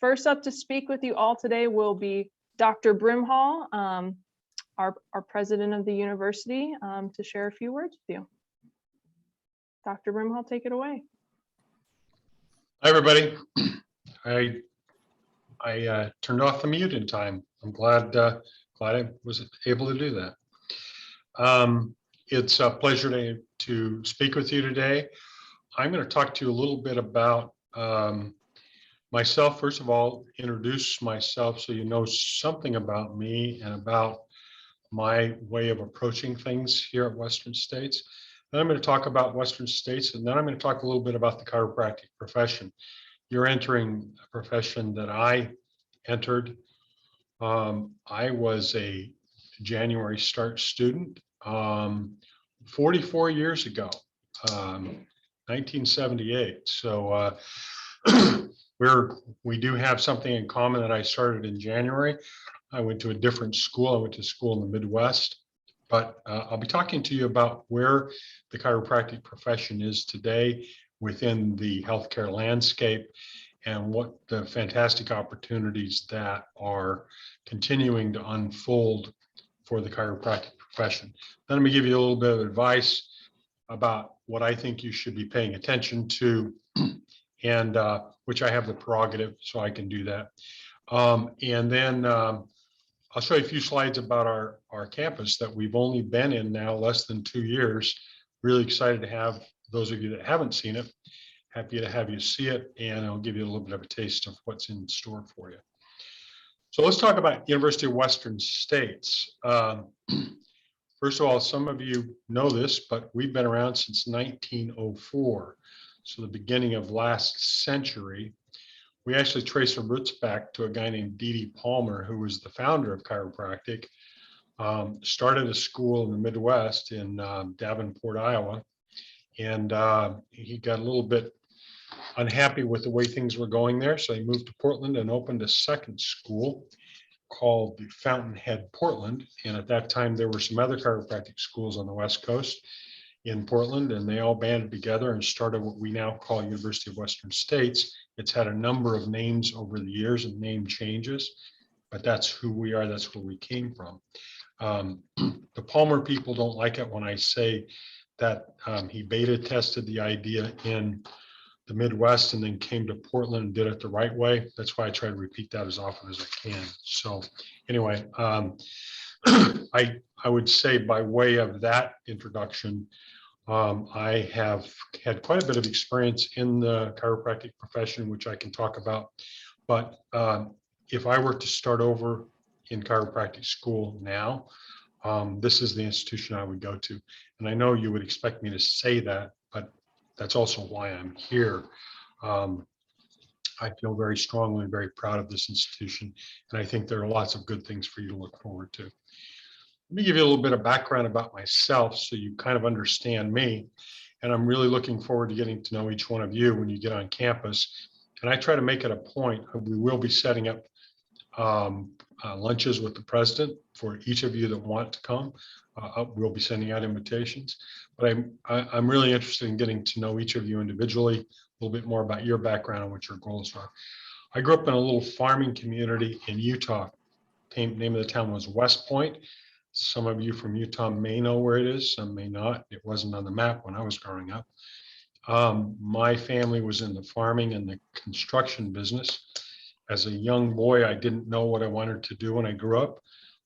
First up to speak with you all today will be Dr. Brimhall, our president of the university, to share a few words with you. Dr. Brimhall, take it away. Hi, everybody. I turned off the mute in time. I'm glad I was able to do that. It's a pleasure to speak with you today. I'm going to talk to you a little bit about myself. First of all, introduce myself so you know something about me and about my way of approaching things here at Western States. Then I'm going to talk about Western States, and then I'm going to talk a little bit about the chiropractic profession. You're entering a profession that I entered. I was a January start student 44 years ago, 1978. So we do have something in common that I started in January. I went to a different school. I went to school in the Midwest. But I'll be talking to you about where the chiropractic profession is today within the healthcare landscape and what the fantastic opportunities that are continuing to unfold for the chiropractic profession. Then I'm going to give you a little bit of advice about what I think you should be paying attention to, and which I have the prerogative, so I can do that. And then I'll show you a few slides about our campus that we've only been in now less than 2 years. Really excited to have those of you that haven't seen it. Happy to have you see it, and I'll give you a little bit of a taste of what's in store for you. So let's talk about University of Western States. First of all, some of you know this, but we've been around since 1904, so the beginning of last century. We actually trace our roots back to a guy named D.D. Palmer, who was the founder of chiropractic. Started a school in the Midwest in Davenport, Iowa, and he got a little bit unhappy with the way things were going there, so he moved to Portland and opened a second school called the Fountainhead Portland. And at that time, there were some other chiropractic schools on the West Coast in Portland, and they all banded together and started what we now call University of Western States. It's had a number of names over the years and name changes, but that's who we are. That's where we came from. The Palmer people don't like it when I say that he beta tested the idea in the Midwest and then came to Portland and did it the right way. That's why I try to repeat that as often as I can. So anyway, I would say by way of that introduction, I have had quite a bit of experience in the chiropractic profession, which I can talk about. But if I were to start over in chiropractic school now, this is the institution I would go to. And I know you would expect me to say that, but that's also why I'm here. I feel very strongly and very proud of this institution, and I think there are lots of good things for you to look forward to. Let me give you a little bit of background about myself so you kind of understand me. And I'm really looking forward to getting to know each one of you when you get on campus. And I try to make it a point. We will be setting up lunches with the president for each of you that want to come. We'll be sending out invitations. But I'm really interested in getting to know each of you individually, a little bit more about your background and what your goals are. I grew up in a little farming community in Utah. The name of the town was West Point. Some of you from Utah may know where it is, some may not. It wasn't on the map when I was growing up. My family was in the farming and the construction business. As a young boy, I didn't know what I wanted to do when I grew up,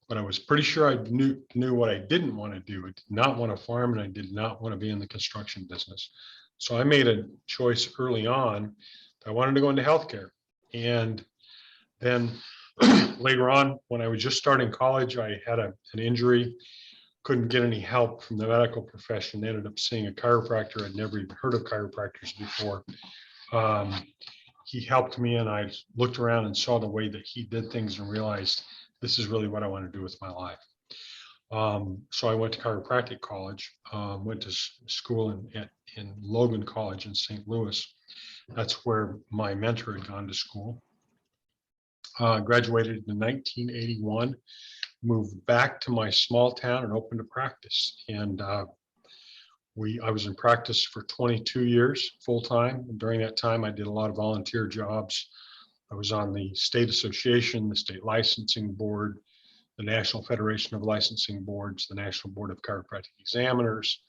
but I was pretty sure I knew what I didn't want to do. I did not want to farm, and I did not want to be in the construction business. So I made a choice early on that I wanted to go into healthcare. And then later on, when I was just starting college, I had an injury, couldn't get any help from the medical profession. Ended up seeing a chiropractor. I'd never even heard of chiropractors before. He helped me, and I looked around and saw the way that he did things and realized this is really what I want to do with my life. So I went to chiropractic college, went to school in Logan College in St. Louis. That's where my mentor had gone to school. Graduated in 1981, moved back to my small town and opened a practice. And I was in practice for 22 years full time. During that time, I did a lot of volunteer jobs I was on the state association, the state licensing board, the National Federation of Licensing Boards, the National Board of Chiropractic Examiners,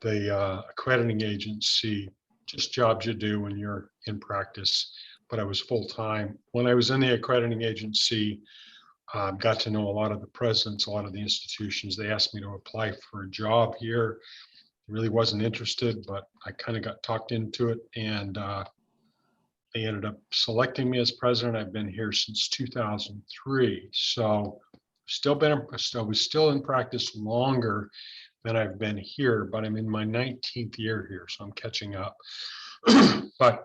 the accrediting agency, just jobs you do when you're in practice. But I was full-time. When I was in the accrediting agency, got to know a lot of the presidents, a lot of the institutions. They asked me to apply for a job here. Really wasn't interested, but I kind of got talked into it, and they ended up selecting me as president. I've been here since 2003, so I was still in practice longer than I've been here, but I'm in my 19th year here, so I'm catching up. But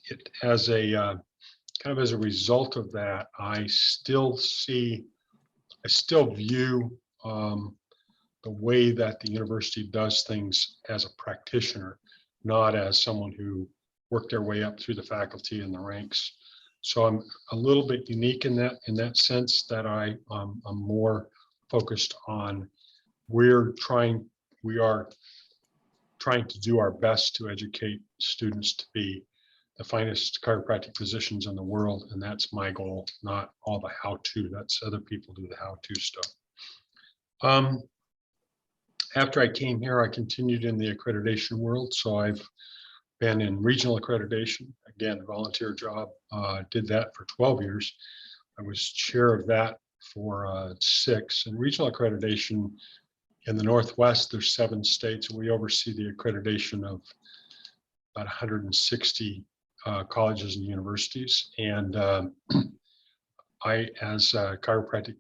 it as a kind of as a result of that, I still view the way that the university does things as a practitioner, not as someone who worked their way up through the faculty and the ranks. So I'm a little bit unique in that sense, that I'm more focused on we are trying to do our best to educate students to be the finest chiropractic physicians in the world, and that's my goal, not all the how-to. That's other people do the how-to stuff. After I came here, I continued in the accreditation world. So I've been in regional accreditation, again, volunteer job, did that for 12 years. I was chair of that for 6. And regional accreditation in the Northwest, there's 7 states, and we oversee the accreditation of about 160 colleges and universities. And I, as a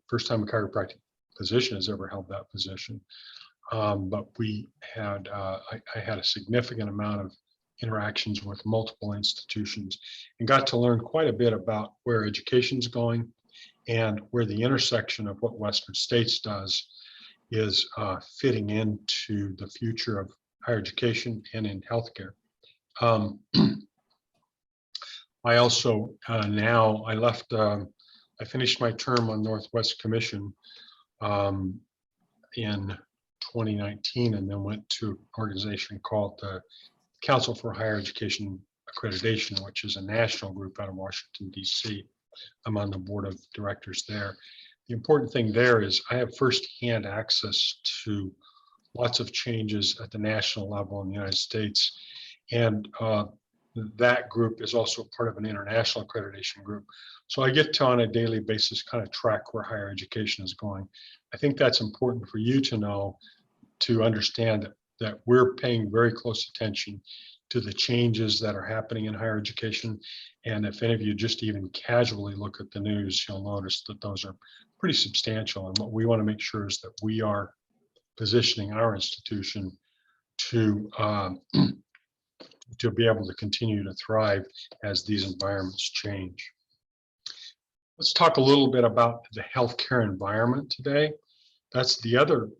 first time a chiropractic physician has ever held that position. But we had, I had a significant amount of interactions with multiple institutions and got to learn quite a bit about where education's going and where the intersection of what Western States does is fitting into the future of higher education and in healthcare. I also I finished my term on Northwest Commission in 2019, and then went to an organization called the Council for Higher Education Accreditation, which is a national group out of Washington, D.C. I'm on the board of directors there. The important thing there is I have firsthand access to lots of changes at the national level in the United States. And that group is also part of an international accreditation group. So I get to, on a daily basis, kind of track where higher education is going. I think that's important for you to know, to understand that we're paying very close attention to the changes that are happening in higher education. And if any of you just even casually look at the news, you'll notice that those are pretty substantial. And what we want to make sure is that we are positioning our institution to be able to continue to thrive as these environments change. Let's talk a little bit about the healthcare environment today. That's the other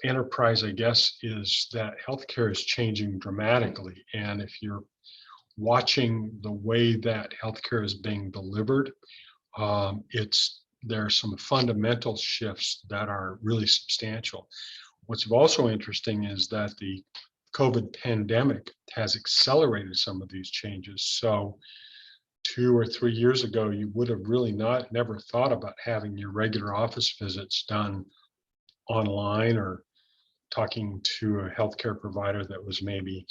enterprise, I guess, is that healthcare is changing dramatically. And if you're watching the way that healthcare is being delivered, there are some fundamental shifts that are really substantial. What's also interesting is that the COVID pandemic has accelerated some of these changes. So 2 or 3 years ago, you would have really never thought about having your regular office visits done online or talking to a healthcare provider that was maybe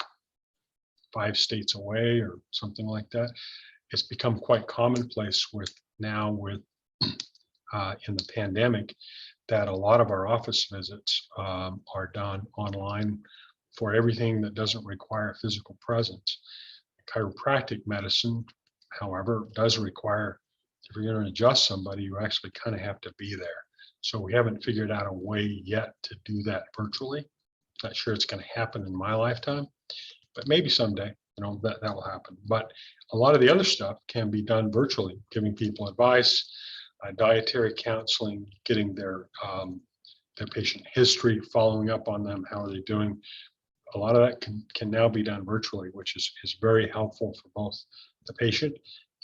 5 states away or something like that. It's become quite commonplace now in the pandemic that a lot of our office visits are done online for everything that doesn't require physical presence. Chiropractic medicine, however, does require, if you're going to adjust somebody, you actually kind of have to be there. So we haven't figured out a way yet to do that virtually. Not sure it's going to happen in my lifetime, but maybe someday, that will happen. But a lot of the other stuff can be done virtually, giving people advice, dietary counseling, getting their patient history, following up on them, how are they doing. A lot of that can now be done virtually, which is very helpful for both the patient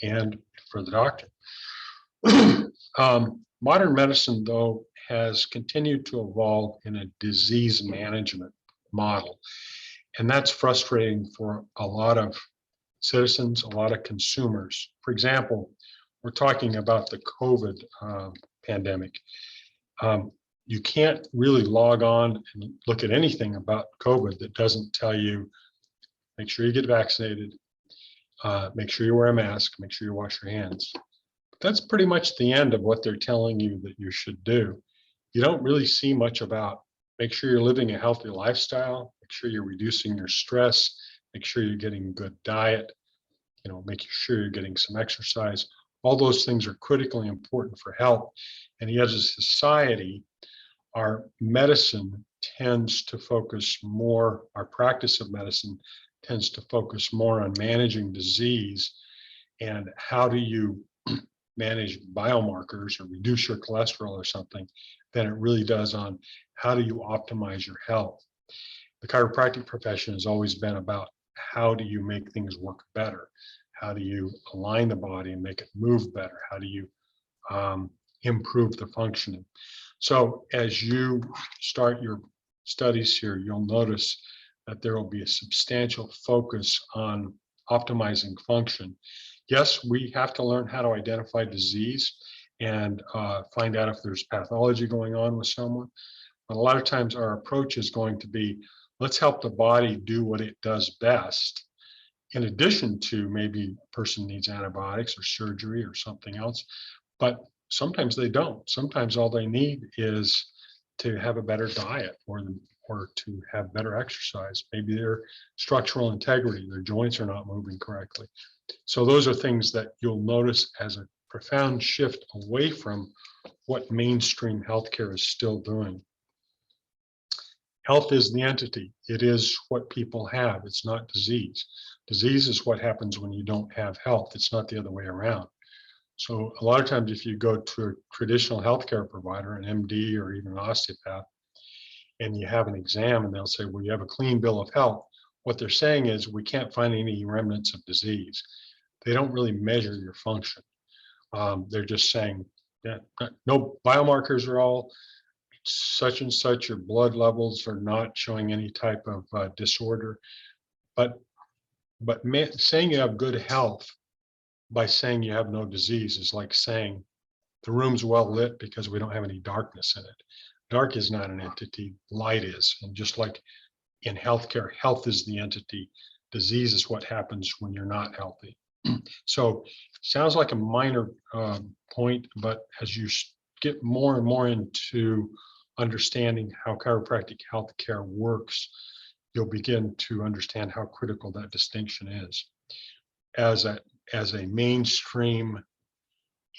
and for the doctor. Modern medicine, though, has continued to evolve in a disease management model. And that's frustrating for a lot of citizens, a lot of consumers. For example, we're talking about the COVID pandemic. You can't really log on and look at anything about COVID that doesn't tell you, make sure you get vaccinated, make sure you wear a mask, make sure you wash your hands. But that's pretty much the end of what they're telling you that you should do. You don't really see much about, make sure you're living a healthy lifestyle, make sure you're reducing your stress, make sure you're getting good diet, making sure you're getting some exercise. All those things are critically important for health. And yet as a society, our medicine tends to focus more, our practice of medicine tends to focus more on managing disease and how do you manage biomarkers or reduce your cholesterol or something than it really does on how do you optimize your health. The chiropractic profession has always been about how do you make things work better? How do you align the body and make it move better? How do you improve the functioning? So as you start your studies here, you'll notice that there will be a substantial focus on optimizing function. Yes, we have to learn how to identify disease and find out if there's pathology going on with someone. But a lot of times our approach is going to be, let's help the body do what it does best. In addition to maybe a person needs antibiotics or surgery or something else, but sometimes they don't. Sometimes all they need is to have a better diet or to have better exercise. Maybe their structural integrity, their joints are not moving correctly. So those are things that you'll notice as a profound shift away from what mainstream healthcare is still doing. Health is the entity. It is what people have. It's not disease. Disease is what happens when you don't have health. It's not the other way around. So a lot of times if you go to a traditional healthcare provider, an MD or even an osteopath, and you have an exam and they'll say, well, you have a clean bill of health. What they're saying is we can't find any remnants of disease. They don't really measure your function. They're just saying that no biomarkers are all such and such, your blood levels are not showing any type of disorder. But saying you have good health by saying you have no disease is like saying the room's well lit because we don't have any darkness in it. Dark is not an entity, light is. And just like in healthcare, health is the entity. Disease is what happens when you're not healthy. So sounds like a minor point, but as you get more and more into understanding how chiropractic healthcare works, you'll begin to understand how critical that distinction is. As a mainstream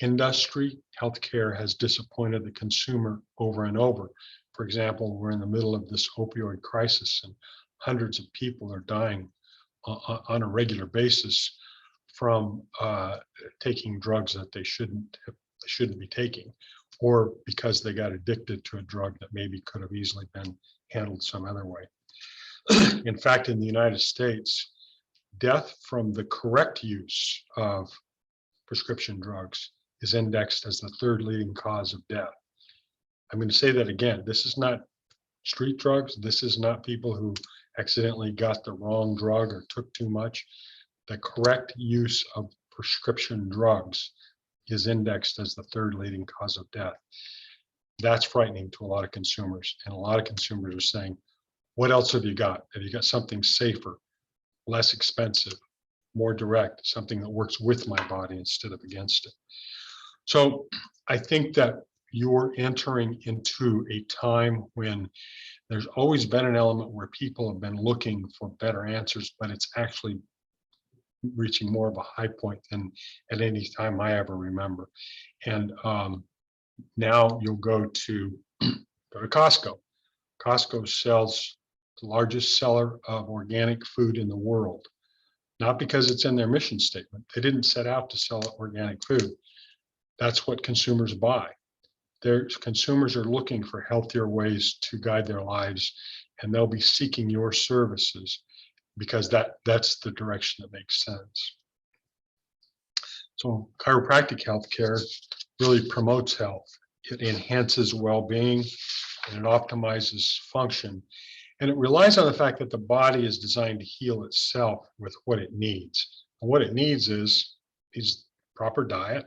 industry, healthcare has disappointed the consumer over and over. For example, we're in the middle of this opioid crisis and hundreds of people are dying on a regular basis from taking drugs that they shouldn't be taking, or because they got addicted to a drug that maybe could have easily been handled some other way. In fact, in the United States, death from the correct use of prescription drugs is indexed as the third leading cause of death. I'm going to say that again. This is not street drugs. This is not people who accidentally got the wrong drug or took too much. The correct use of prescription drugs is indexed as the third leading cause of death. That's frightening to a lot of consumers. And a lot of consumers are saying, what else have you got? Have you got something safer, less expensive, more direct, something that works with my body instead of against it? So I think that you're entering into a time when there's always been an element where people have been looking for better answers, but it's actually reaching more of a high point than at any time I ever remember. And now you'll go to Costco. Costco sells the largest seller of organic food in the world, not because it's in their mission statement. They didn't set out to sell organic food. That's what consumers buy. Consumers are looking for healthier ways to guide their lives, and they'll be seeking your services because that's the direction that makes sense. So chiropractic healthcare really promotes health. It enhances well-being and it optimizes function. And it relies on the fact that the body is designed to heal itself with what it needs. And what it needs is proper diet,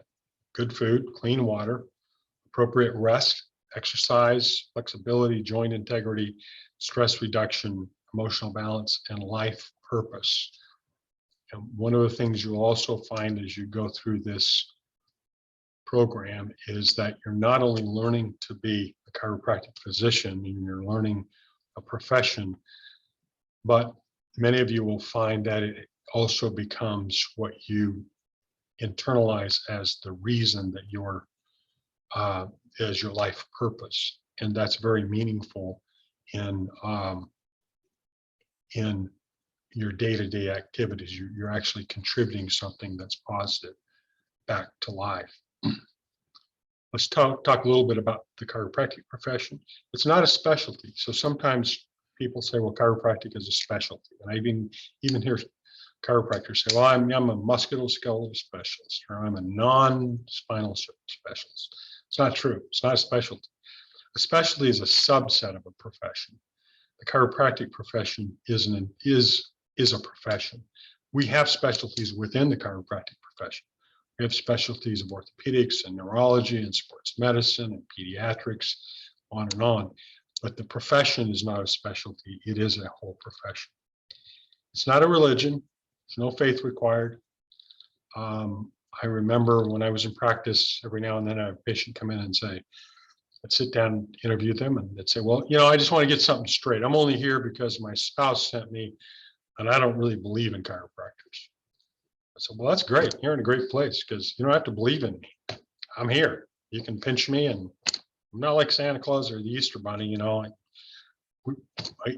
good food, clean water, appropriate rest, exercise, flexibility, joint integrity, stress reduction, emotional balance, and life purpose. And one of the things you'll also find as you go through this program is that you're not only learning to be a chiropractic physician and you're learning a profession, but many of you will find that it also becomes what you internalize as the reason that you're as your life purpose, and that's very meaningful in your day-to-day activities. You're actually contributing something that's positive back to life. Let's talk a little bit about the chiropractic profession. It's not a specialty. So sometimes people say, well, chiropractic is a specialty. And I even hear chiropractors say, well, I'm a musculoskeletal specialist, or I'm a non-spinal specialist. It's not true. It's not a specialty. A specialty is a subset of a profession. The chiropractic profession is a profession. We have specialties within the chiropractic profession. We have specialties of orthopedics and neurology and sports medicine and pediatrics, on and on. But the profession is not a specialty. It is a whole profession. It's not a religion. There's no faith required. I remember when I was in practice, every now and then a patient come in and say, I'd sit down, interview them, and they'd say, well, I just want to get something straight. I'm only here because my spouse sent me, and I don't really believe in chiropractors. I said, well, that's great. You're in a great place because you don't have to believe in me. I'm here. You can pinch me, and I'm not like Santa Claus or the Easter Bunny.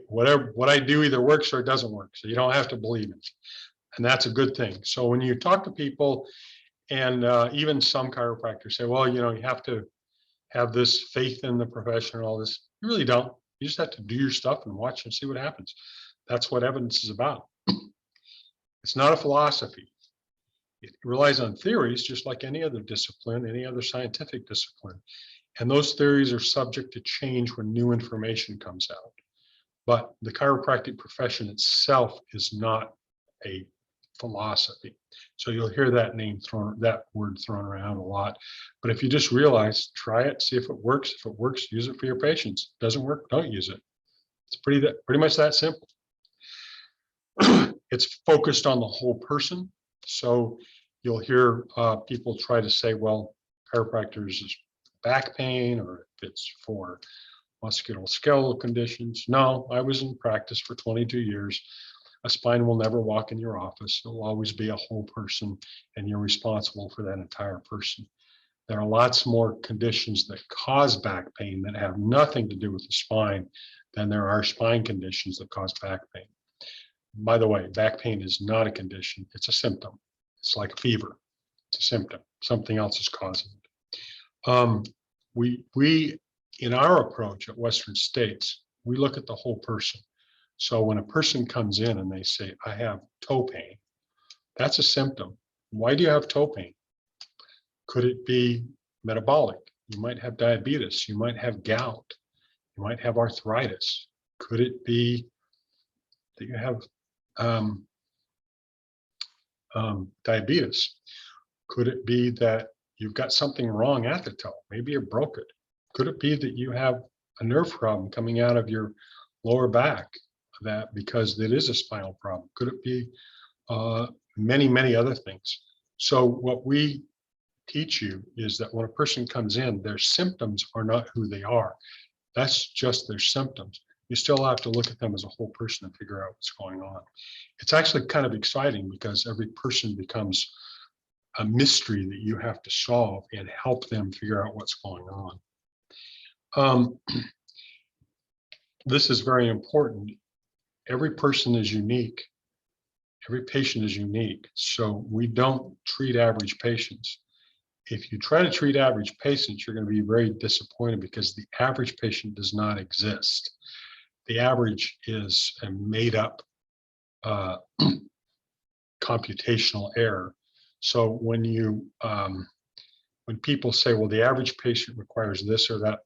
What I do either works or it doesn't work. So you don't have to believe it. And that's a good thing. So when you talk to people, and even some chiropractors say, well, you have to have this faith in the profession and all this. You really don't. You just have to do your stuff and watch and see what happens. That's what evidence is about. It's not a philosophy. It relies on theories, just like any other discipline, any other scientific discipline. And those theories are subject to change when new information comes out. But the chiropractic profession itself is not a philosophy. So you'll hear that word thrown around a lot. But if you just realize, try it, see if it works. If it works, use it for your patients. Doesn't work, don't use it. It's pretty much that simple. It's focused on the whole person. So you'll hear people try to say, well, chiropractors is back pain, or if it's for musculoskeletal conditions. No, I was in practice for 22 years. A spine will never walk in your office. It'll always be a whole person, and you're responsible for that entire person. There are lots more conditions that cause back pain that have nothing to do with the spine than there are spine conditions that cause back pain. By the way, back pain is not a condition. It's a symptom. It's like a fever. It's a symptom. Something else is causing it. We in our approach at Western States, we look at the whole person. So when a person comes in and they say, I have toe pain, that's a symptom. Why do you have toe pain? Could it be metabolic? You might have diabetes. You might have gout. You might have arthritis. Could it be that you have diabetes? Could it be that you've got something wrong at the toe? Maybe you broke it. Could it be that you have a nerve problem coming out of your lower back, that because it is a spinal problem? Could it be many, many other things? So what we teach you is that when a person comes in, their symptoms are not who they are. That's just their symptoms. You still have to look at them as a whole person and figure out what's going on. It's actually kind of exciting because every person becomes a mystery that you have to solve and help them figure out what's going on. This is very important. Every person is unique. Every patient is unique. So we don't treat average patients. If you try to treat average patients, you're going to be very disappointed because the average patient does not exist. The average is a made up computational error. So when people say, well, the average patient requires this or that,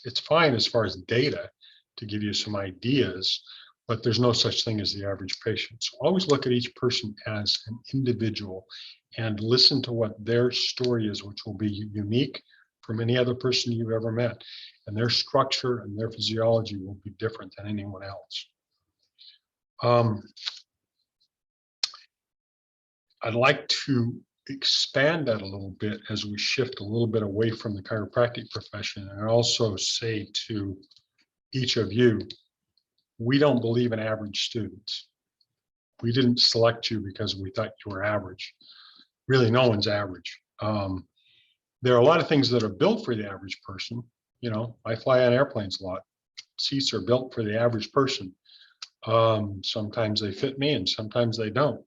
it's fine as far as data to give you some ideas, but there's no such thing as the average patient. So always look at each person as an individual and listen to what their story is, which will be unique from any other person you've ever met. And their structure and their physiology will be different than anyone else. I'd like to expand that a little bit as we shift a little bit away from the chiropractic profession, and also say to each of you, we don't believe in average students. We didn't select you because we thought you were average. Really, no one's average. There are a lot of things that are built for the average person. You know, I fly on airplanes a lot. Seats are built for the average person. Sometimes they fit me and sometimes they don't.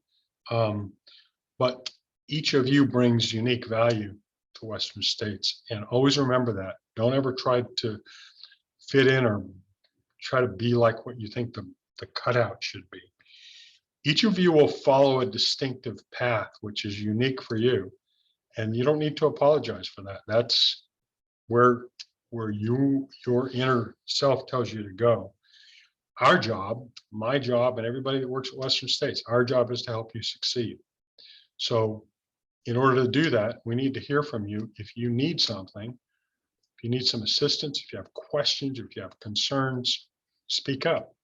But each of you brings unique value to Western States, and always remember that. Don't ever try to fit in or try to be like what you think the cutout should be. Each of you will follow a distinctive path, which is unique for you, and you don't need to apologize for that. That's where your inner self tells you to go. Our job, my job, and everybody that works at Western States, our job is to help you succeed. So in order to do that, we need to hear from you. If you need something, if you need some assistance, if you have questions, if you have concerns, speak up.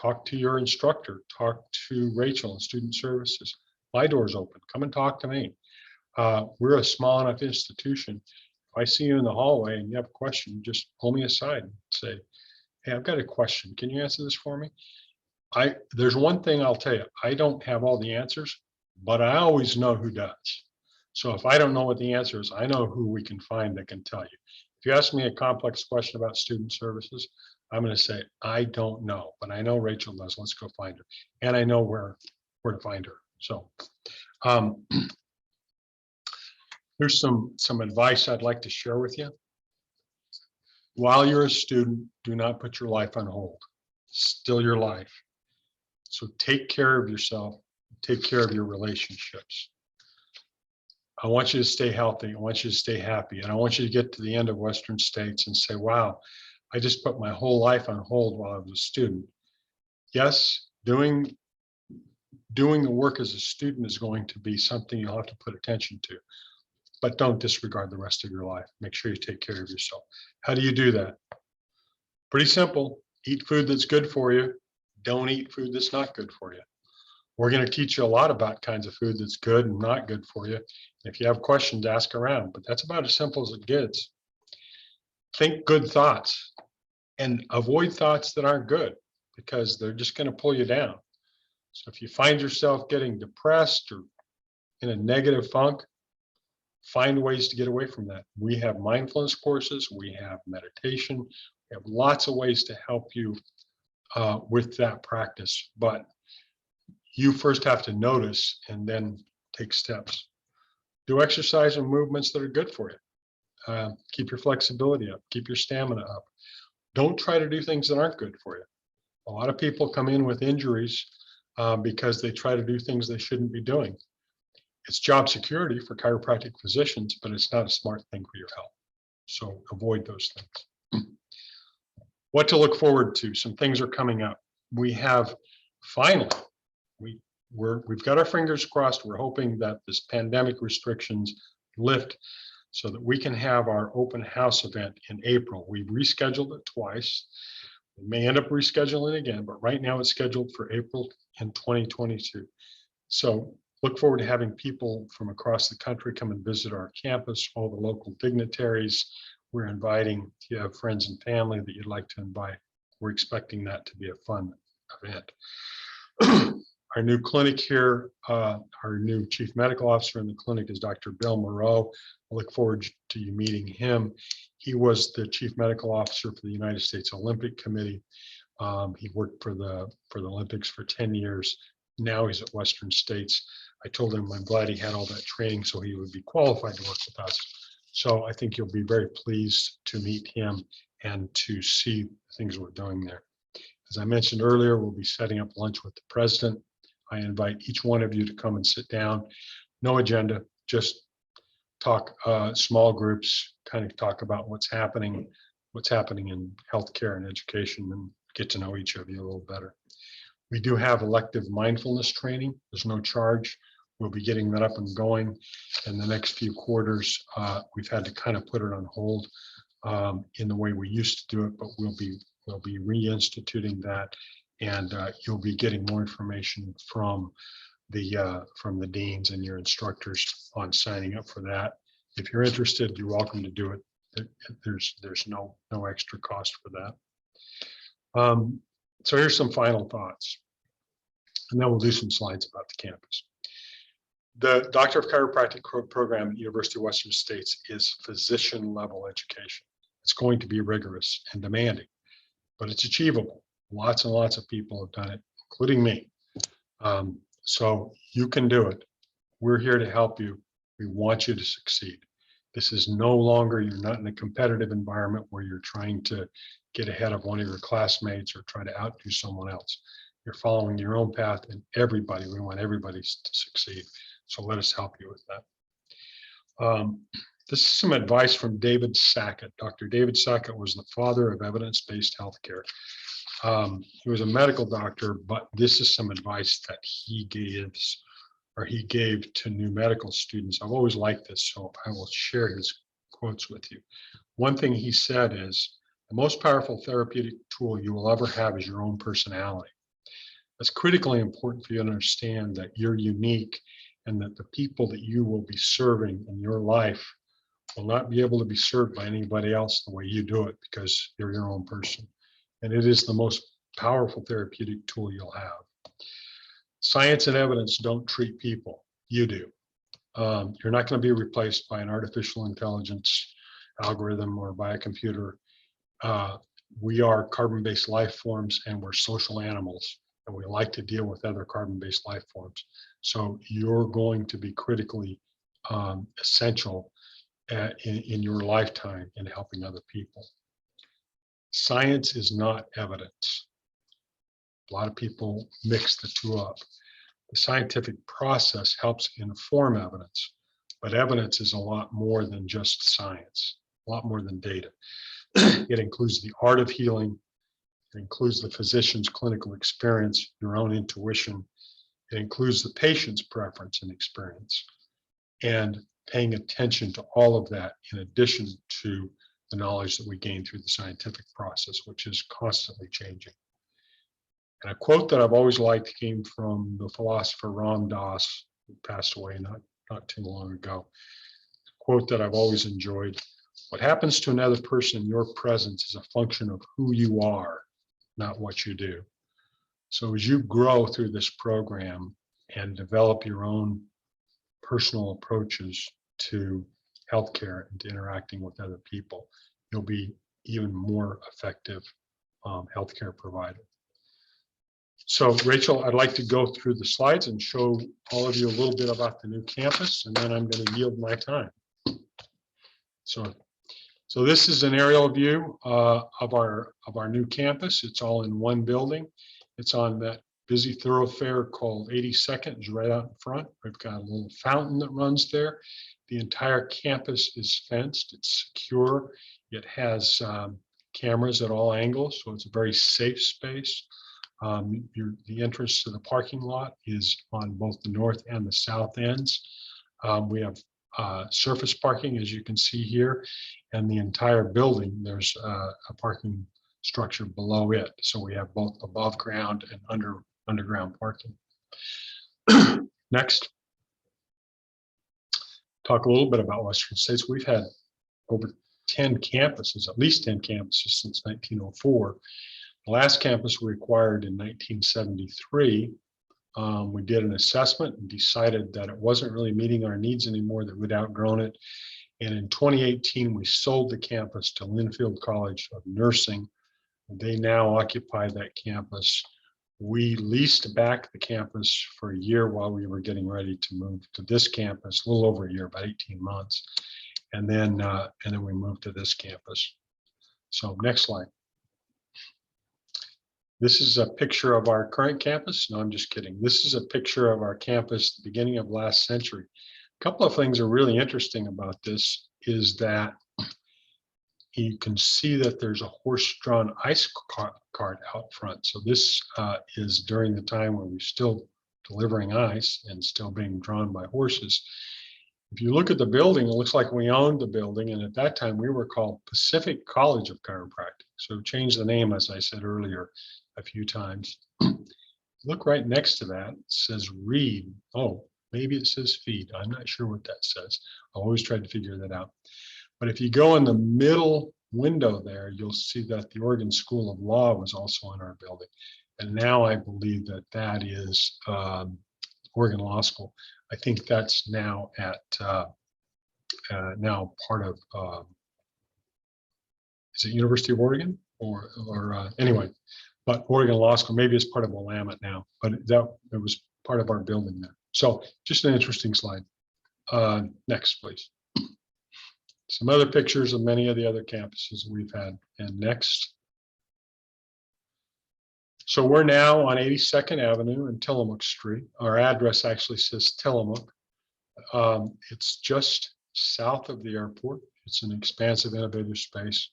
Talk to your instructor, talk to Rachel in Student Services. My door's open, come and talk to me. We're a small enough institution. If I see you in the hallway and you have a question, just pull me aside and say, hey, I've got a question. Can you answer this for me? There's one thing I'll tell you, I don't have all the answers, but I always know who does. So if I don't know what the answer is, I know who we can find that can tell you. If you ask me a complex question about student services, I'm going to say, I don't know, but I know Rachel does. Let's go find her. And I know where to find her. So here's some advice I'd like to share with you. While you're a student, do not put your life on hold. Still your life. So take care of yourself, take care of your relationships. I want you to stay healthy. I want you to stay happy. And I want you to get to the end of Western States and say, wow, I just put my whole life on hold while I was a student. Yes, doing the work as a student is going to be something you'll have to put attention to, but don't disregard the rest of your life. Make sure you take care of yourself. How do you do that? Pretty simple. Eat food that's good for you. Don't eat food that's not good for you. We're going to teach you a lot about kinds of food that's good and not good for you. If you have questions, ask around, but that's about as simple as it gets. Think good thoughts and avoid thoughts that aren't good, because they're just going to pull you down. So if you find yourself getting depressed or in a negative funk, find ways to get away from that. We have mindfulness courses, we have meditation, we have lots of ways to help you with that practice. But you first have to notice and then take steps. Do exercise and movements that are good for you. Keep your flexibility up, keep your stamina up. Don't try to do things that aren't good for you. A lot of people come in with injuries because they try to do things they shouldn't be doing. It's job security for chiropractic physicians, but it's not a smart thing for your health. So avoid those things. What to look forward to? Some things are coming up. We have finally, we've got our fingers crossed. We're hoping that this pandemic restrictions lift so that we can have our open house event in April. We've rescheduled it twice. We may end up rescheduling again, but right now it's scheduled for April in 2022. So look forward to having people from across the country come and visit our campus, all the local dignitaries. We're inviting, if you have friends and family that you'd like to invite, we're expecting that to be a fun event. Our new clinic here, our new chief medical officer in the clinic is Dr. Bill Moreau. I look forward to you meeting him. He was the chief medical officer for the United States Olympic Committee. He worked for the Olympics for 10 years. Now he's at Western States. I told him I'm glad he had all that training so he would be qualified to work with us. So I think you'll be very pleased to meet him and to see the things we're doing there. As I mentioned earlier, we'll be setting up lunch with the president. I invite each one of you to come and sit down. No agenda, just talk, small groups, kind of talk about what's happening in healthcare and education, and get to know each of you a little better. We do have elective mindfulness training. There's no charge. We'll be getting that up and going in the next few quarters. We've had to kind of put it on hold in the way we used to do it, but we'll be reinstituting that, and you'll be getting more information from the deans and your instructors on signing up for that. If you're interested, you're welcome to do it. There's no extra cost for that. So here's some final thoughts, and then we'll do some slides about the campus. The Doctor of Chiropractic program at University of Western States is physician level education. It's going to be rigorous and demanding, but it's achievable. Lots and lots of people have done it, including me. So you can do it. We're here to help you. We want you to succeed. This is no longer, you're not in a competitive environment where you're trying to get ahead of one of your classmates or try to outdo someone else. You're following your own path, and we want everybody to succeed. So let us help you with that. This is some advice from David Sackett. Dr. David Sackett was the father of evidence-based healthcare. He was a medical doctor, but this is some advice that he gave to new medical students. I've always liked this, so I will share his quotes with you. One thing he said is, the most powerful therapeutic tool you will ever have is your own personality. It's critically important for you to understand that you're unique and that the people that you will be serving in your life will not be able to be served by anybody else the way you do it, because you're your own person. And it is the most powerful therapeutic tool you'll have. Science and evidence don't treat people, you do. You're not going to be replaced by an artificial intelligence algorithm or by a computer. We are carbon-based life forms, and we're social animals, and we like to deal with other carbon-based life forms. So you're going to be critically essential in your lifetime in helping other people. Science is not evidence. A lot of people mix the two up. The scientific process helps inform evidence, but evidence is a lot more than just science, a lot more than data. It includes the art of healing. It includes the physician's clinical experience, your own intuition. It includes the patient's preference and experience, and paying attention to all of that in addition to the knowledge that we gain through the scientific process, which is constantly changing. And a quote that I've always liked came from the philosopher Ram Dass, who passed away not too long ago. A quote that I've always enjoyed: what happens to another person in your presence is a function of who you are, not what you do. So as you grow through this program and develop your own personal approaches to healthcare and to interacting with other people, you'll be even more effective healthcare provider. So Rachel, I'd like to go through the slides and show all of you a little bit about the new campus, and then I'm going to yield my time. So this is an aerial view of our new campus. It's all in one building. It's on that busy thoroughfare called 82nd, it's right out in front. We've got a little fountain that runs there. The entire campus is fenced. It's secure. It has cameras at all angles, so it's a very safe space. The entrance to the parking lot is on both the north and the south ends. We have surface parking, as you can see here, and the entire building, there's a parking structure below it. So we have both above ground and underground parking. Next, talk a little bit about Western States. We've had over 10 campuses, at least 10 campuses since 1904. The last campus we acquired in 1973. We did an assessment and decided that it wasn't really meeting our needs anymore, that we'd outgrown it. And in 2018, we sold the campus to Linfield College of Nursing. They now occupy that campus. We leased back the campus for a year while we were getting ready to move to this campus, a little over a year, about 18 months. And then we moved to this campus. So next slide. This is a picture of our current campus. No, I'm just kidding. This is a picture of our campus at the beginning of last century. A couple of things are really interesting about this is that you can see that there's a horse-drawn ice cart out front. So this is during the time when we're still delivering ice and still being drawn by horses. If you look at the building, it looks like we owned the building, and at that time we were called Pacific College of Chiropractic. So changed the name, as I said earlier, a few times. Look right next to that, it says Reed. Oh, maybe it says Feed. I'm not sure what that says. I always tried to figure that out. But if you go in the middle window there, you'll see that the Oregon School of Law was also in our building. And now I believe that that is Oregon Law School. I think that's now at now part of is it University of Oregon or anyway, but Oregon Law School maybe it's part of Willamette now, but it was part of our building there. So just an interesting slide. Next, please. Some other pictures of many of the other campuses we've had. And next. So we're now on 82nd Avenue and Tillamook Street. Our address actually says Tillamook. It's just south of the airport. It's an expansive, innovative space.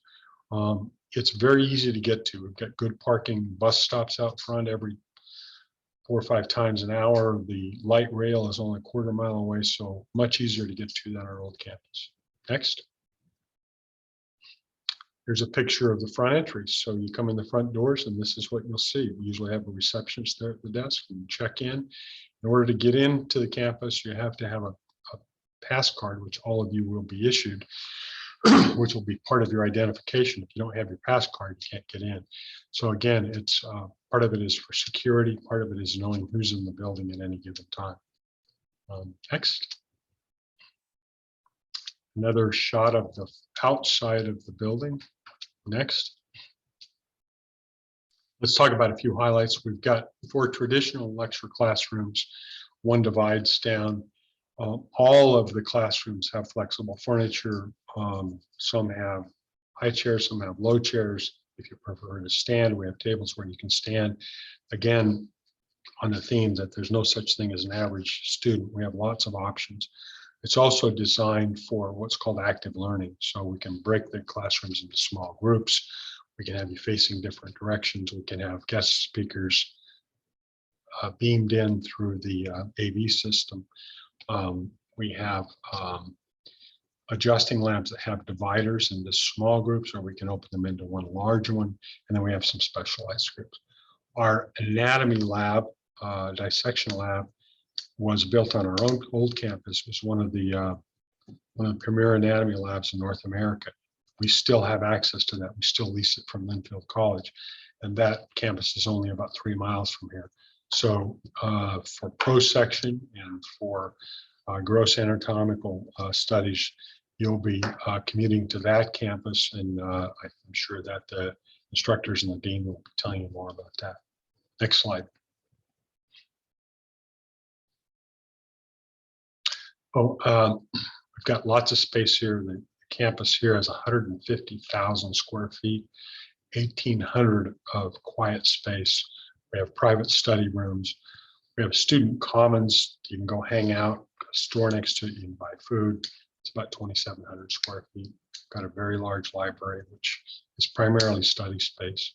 It's very easy to get to. We've got good parking, bus stops out front every 4 or 5 times an hour. The light rail is only a quarter mile away, so much easier to get to than our old campus. Next. Here's a picture of the front entry. So you come in the front doors and this is what you'll see. We usually have a receptionist there at the desk. You check in. In order to get into the campus, you have to have a pass card, which all of you will be issued, which will be part of your identification. If you don't have your pass card, you can't get in. So again, it's part of it is for security. Part of it is knowing who's in the building at any given time. Next. Another shot of the outside of the building. Next. Let's talk about a few highlights. We've got 4 traditional lecture classrooms. 1 divides down. All of the classrooms have flexible furniture. Some have high chairs, some have low chairs. If you prefer to stand, we have tables where you can stand. Again, on the theme that there's no such thing as an average student. We have lots of options. It's also designed for what's called active learning. So we can break the classrooms into small groups. We can have you facing different directions. We can have guest speakers beamed in through the AV system. We have adjusting labs that have dividers into small groups, or we can open them into one large one. And then we have some specialized groups. Our anatomy lab, dissection lab, was built on our own old campus. It was one of the premier anatomy labs in North America. We still have access to that. We still lease it from Linfield College, and that campus is only about 3 miles from here. So for pro-section and for gross anatomical studies, you'll be commuting to that campus, and I'm sure that the instructors and the dean will be telling you more about that. Next slide. We've got lots of space here. The campus here has 150,000 square feet, 1,800 of quiet space. We have private study rooms. We have student commons. You can go hang out, a store next to it, you can buy food. It's about 2,700 square feet. Got a very large library, which is primarily study space.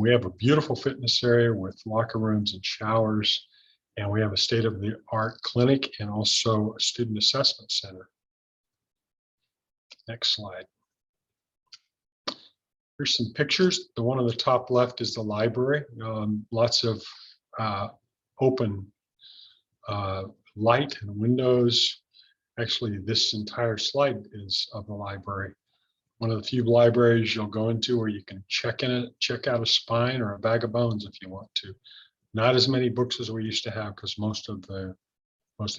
We have a beautiful fitness area with locker rooms and showers. And we have a state-of-the-art clinic and also a student assessment center. Next slide. Here's some pictures. The one on the top left is the library. Lots of open light and windows. Actually, this entire slide is of the library. One of the few libraries you'll go into where you can check out a spine or a bag of bones if you want to. Not as many books as we used to have because most of the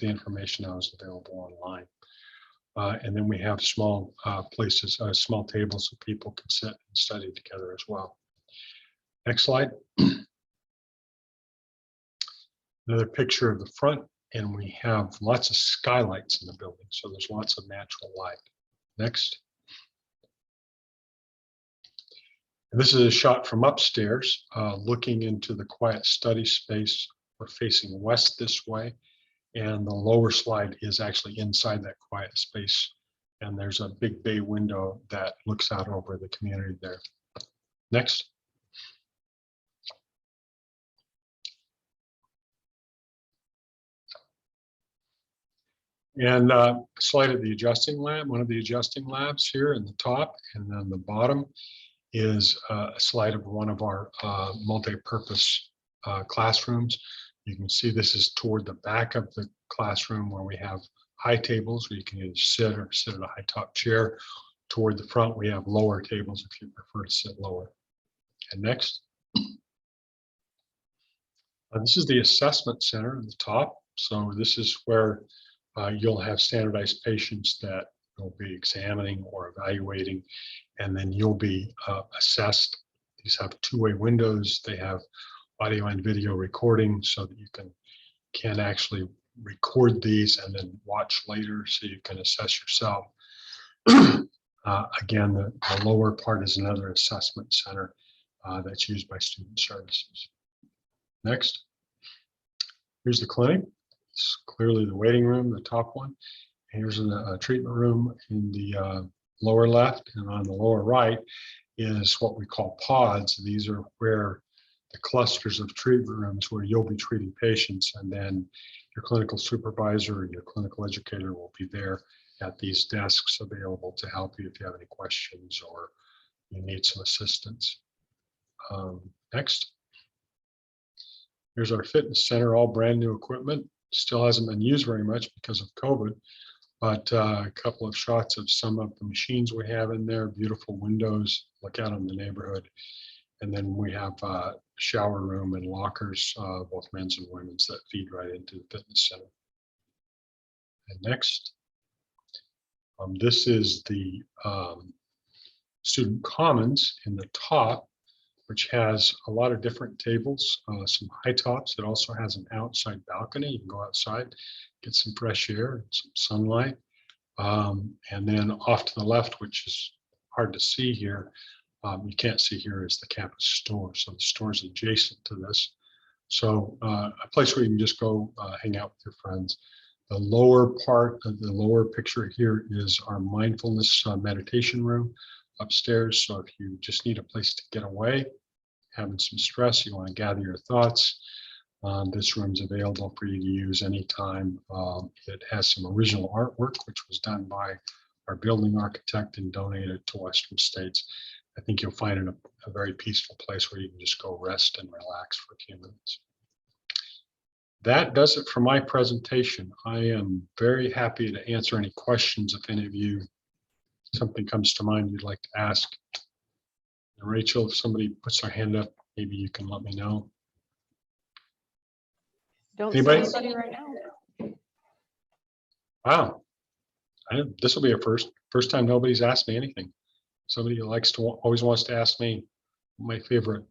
information now is available online. And then we have small places, small tables so people can sit and study together as well. Next slide. Another picture of the front, and we have lots of skylights in the building, so there's lots of natural light. Next. And this is a shot from upstairs, looking into the quiet study space. We're facing west this way, and the lower slide is actually inside that quiet space And there's a big bay window that looks out over the community there. Next. And slide of the adjusting lab, one of the adjusting labs here in the top, and then the bottom is a slide of one of our multi-purpose classrooms. You can see this is toward the back of the classroom where we have high tables where you can either sit or sit at a high top chair. Toward the front, we have lower tables if you prefer to sit lower. And next. This is the assessment center at the top. So this is where you'll have standardized patients that you'll be examining or evaluating, and then you'll be assessed. These have two-way windows. They have audio and video recording so that you can actually record these and then watch later so you can assess yourself. Again, the lower part is another assessment center that's used by student services. Next. Here's the clinic. It's clearly the waiting room, the top one. Here's a treatment room in the lower left, and on the lower right is what we call pods. These are where the clusters of treatment rooms where you'll be treating patients, and then your clinical supervisor or your clinical educator will be there at these desks available to help you if you have any questions or you need some assistance. Next. Here's our fitness center, all brand new equipment. Still hasn't been used very much because of COVID, but a couple of shots of some of the machines we have in there, beautiful windows, look out on the neighborhood. And then we have a shower room and lockers, both men's and women's, that feed right into the fitness center. And next, this is the student commons in the top, which has a lot of different tables, some high tops. It also has an outside balcony. You can go outside, get some fresh air and some sunlight. And then off to the left, which is hard to see here, you can't see here, is the campus store. So the store is adjacent to this. So a place where you can just go hang out with your friends. The lower part of the lower picture here is our mindfulness meditation room upstairs. So if you just need a place to get away, having some stress, you want to gather your thoughts, this room's available for you to use anytime. It has some original artwork, which was done by our building architect and donated to Western States. I think you'll find it a very peaceful place where you can just go rest and relax for a few minutes. That does it for my presentation. I am very happy to answer any questions if any of you, something comes to mind you'd like to ask. And Rachel, if somebody puts their hand up, maybe you can let me know. Don't Anybody? see anybody right now. Wow, this will be a first time nobody's asked me anything. Somebody who always wants to ask me what my favorite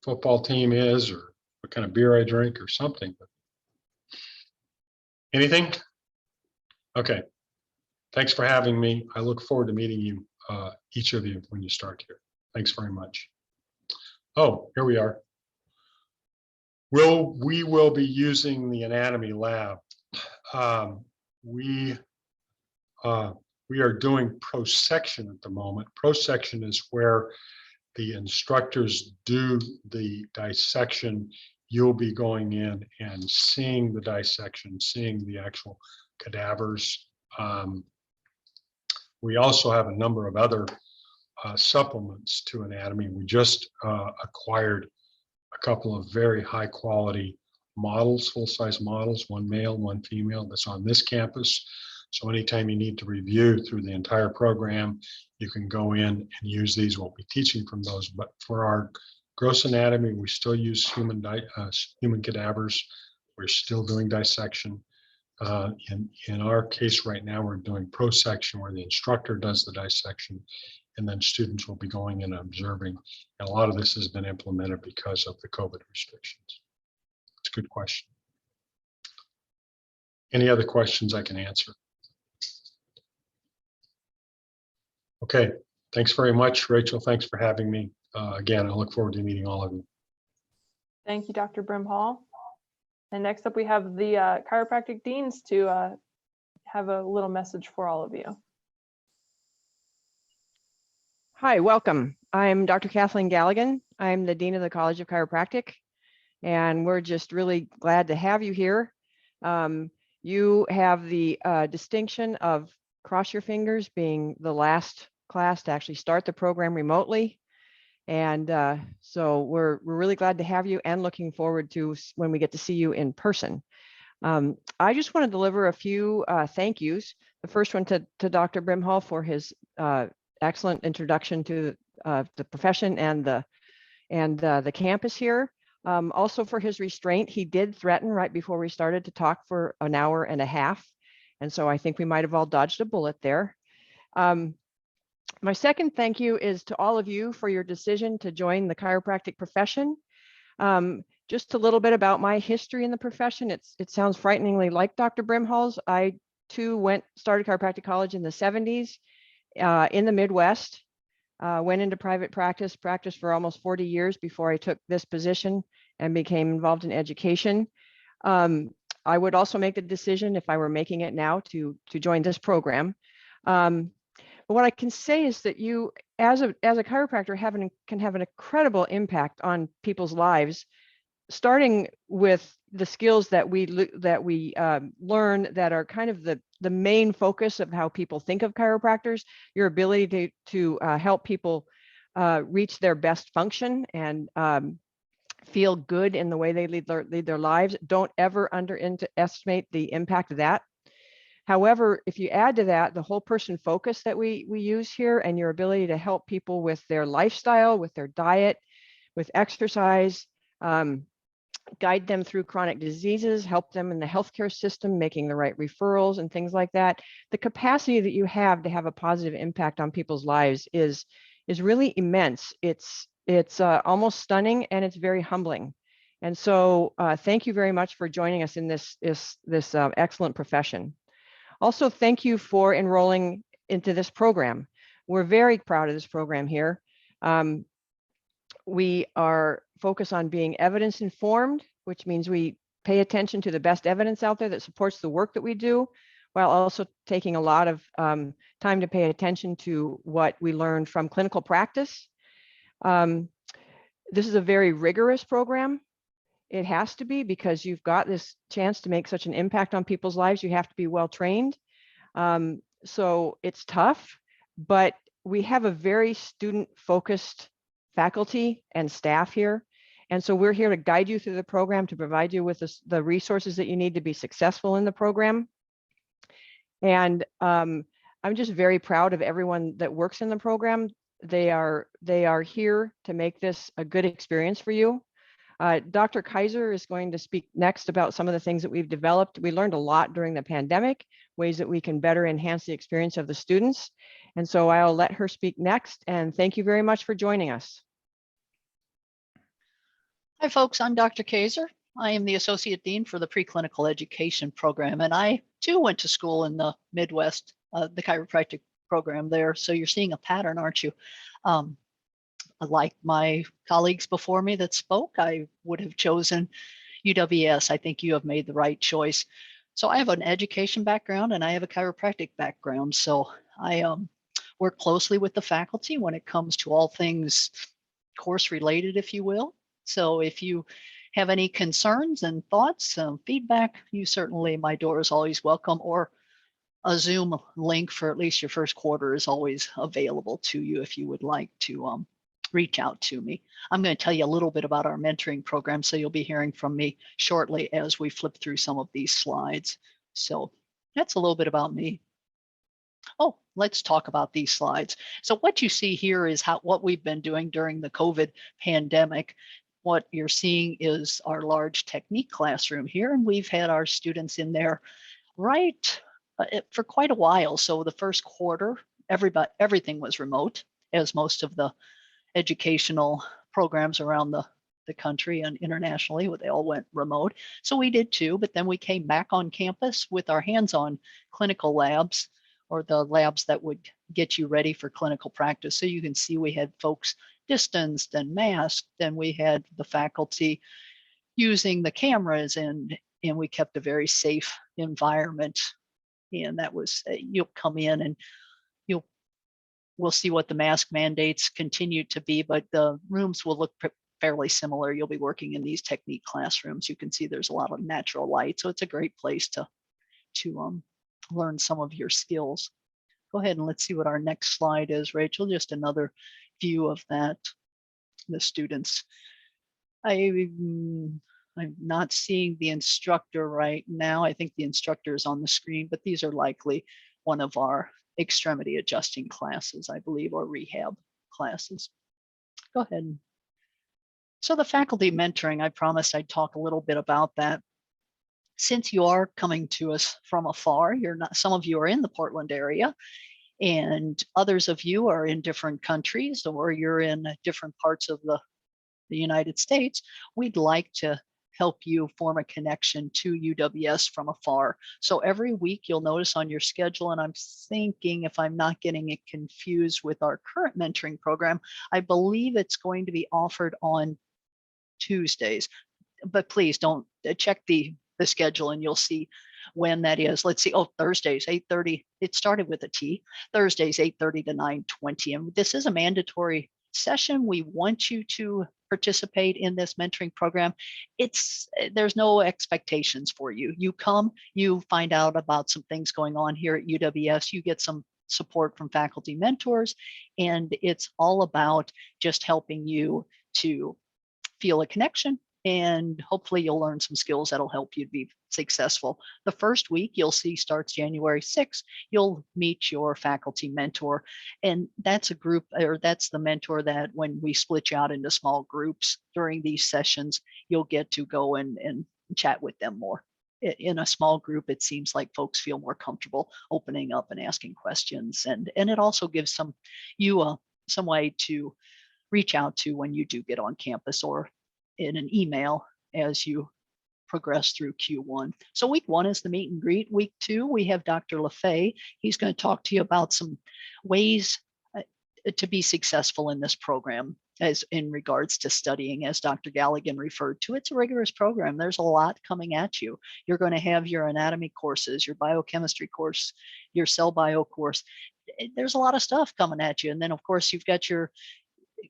football team is, or what kind of beer I drink, or something. Anything? Okay. Thanks for having me. I look forward to meeting you, each of you, when you start here. Thanks very much. Oh, here we are. We will be using the anatomy lab. We are doing prosection at the moment. Prosection is where the instructors do the dissection. You'll be going in and seeing the dissection, seeing the actual cadavers. We also have a number of other supplements to anatomy. We just acquired a couple of very high quality models, full-size models, one male, one female, that's on this campus. So anytime you need to review through the entire program, you can go in and use these. We'll be teaching from those, but for our gross anatomy, we still use human cadavers. We're still doing dissection. In our case right now, we're doing prosection, where the instructor does the dissection, and then students will be going and observing. And a lot of this has been implemented because of the COVID restrictions. It's a good question. Any other questions I can answer? Okay, thanks very much, Rachel. Thanks for having me. Again, I look forward to meeting all of you. Thank you, Dr. Brimhall. And next up, we have the chiropractic deans to have a little message for all of you. Hi, welcome. I'm Dr. Kathleen Galligan. I'm the Dean of the College of Chiropractic, and we're just really glad to have you here. You have the distinction of, cross your fingers, being the last class to actually start the program remotely. And so we're really glad to have you and looking forward to when we get to see you in person. I just want to deliver a few thank yous. The first one to Dr. Brimhall for his excellent introduction to the profession and the campus here. Also for his restraint. He did threaten right before we started to talk for an hour and a half. And so I think we might have all dodged a bullet there. My second thank you is to all of you for your decision to join the chiropractic profession. Just a little bit about my history in the profession. It sounds frighteningly like Dr. Brimhall's. I too started chiropractic college in the 70s in the Midwest. Went into private practice for almost 40 years before I took this position and became involved in education. I would also make the decision, if I were making it now, to join this program. But what I can say is that you, as a chiropractor, can have an incredible impact on people's lives, starting with the skills that we learn that are kind of the main focus of how people think of chiropractors. Your ability to help people reach their best function and feel good in the way they lead their lives. Don't ever underestimate the impact of that. However, if you add to that the whole person focus that we use here, and your ability to help people with their lifestyle, with their diet, with exercise, guide them through chronic diseases, help them in the healthcare system, making the right referrals and things like that, the capacity that you have to have a positive impact on people's lives is really immense. It's almost stunning, and it's very humbling. And so thank you very much for joining us in this excellent profession. Also, thank you for enrolling into this program. We're very proud of this program here. We are focused on being evidence informed, which means we pay attention to the best evidence out there that supports the work that we do, while also taking a lot of time to pay attention to what we learned from clinical practice. This is a very rigorous program. It has to be, because you've got this chance to make such an impact on people's lives. You have to be well trained. So it's tough, but we have a very student focused faculty and staff here. And so we're here to guide you through the program, to provide you with the resources that you need to be successful in the program. And I'm just very proud of everyone that works in the program. They are here to make this a good experience for you. Dr. Kaiser is going to speak next about some of the things that we've developed. We learned a lot during the pandemic, ways that we can better enhance the experience of the students. And so I'll let her speak next. And thank you very much for joining us. Hi, folks. I'm Dr. Kaiser. I am the Associate Dean for the Preclinical Education Program, and I too went to school in the Midwest, the chiropractic program there. So you're seeing a pattern, aren't you? Like my colleagues before me that spoke, I would have chosen UWS. I think you have made the right choice. So I have an education background and I have a chiropractic background. So I work closely with the faculty when it comes to all things course related, if you will. So if you have any concerns and thoughts, feedback, my door is always welcome, or a Zoom link for at least your first quarter is always available to you if you would like to reach out to me. I'm going to tell you a little bit about our mentoring program, so you'll be hearing from me shortly as we flip through some of these slides. So that's a little bit about me. Oh, let's talk about these slides. So what you see here is what we've been doing during the COVID pandemic. What you're seeing is our large technique classroom here, and we've had our students in there for quite a while. So the first quarter, everything was remote, as most of the educational programs around the country and internationally, they all went remote. So we did too, but then we came back on campus with our hands-on clinical labs, or the labs that would get you ready for clinical practice. So you can see we had folks distanced and masked, and we had the faculty using the cameras, and we kept a very safe environment. And that was, you'll come in and we'll see what the mask mandates continue to be, but the rooms will look fairly similar. You'll be working in these technique classrooms. You can see there's a lot of natural light, so it's a great place to learn some of your skills. Go ahead and let's see what our next slide is, Rachel. Just another view of that, the students. I'm not seeing the instructor right now. I think the instructor is on the screen, but these are likely one of our extremity adjusting classes, I believe, or rehab classes. Go ahead. So the faculty mentoring, I promised I'd talk a little bit about that. Since you are coming to us from afar, some of you are in the Portland area, and others of you are in different countries, or you're in different parts of the United States, we'd like to help you form a connection to UWS from afar. So every week you'll notice on your schedule, and I'm thinking if I'm not getting it confused with our current mentoring program, I believe it's going to be offered on Tuesdays, but please don't check the schedule and you'll see when that is. Let's see. Oh, Thursdays, 8:30. It started with a T. Thursdays, 8:30 to 9:20. And this is a mandatory session. We want you to participate in this mentoring program. There's no expectations for you. You come, you find out about some things going on here at UWS. You get some support from faculty mentors, and it's all about just helping you to feel a connection, and hopefully you'll learn some skills that'll help you be successful. The first week you'll see starts January 6th. You'll meet your faculty mentor, and that's a group, or that's the mentor that when we split you out into small groups during these sessions, you'll get to go and chat with them more. In a small group, it seems like folks feel more comfortable opening up and asking questions, and it also gives some way to reach out to when you do get on campus, or in an email as you progress through Q1. So week 1 is the meet and greet. Week 2, we have Dr. LaFay. He's going to talk to you about some ways to be successful in this program as in regards to studying. As Dr. Galligan referred to, it's a rigorous program. There's a lot coming at you. You're going to have your anatomy courses, your biochemistry course, your cell bio course. There's a lot of stuff coming at you. And then of course you've got your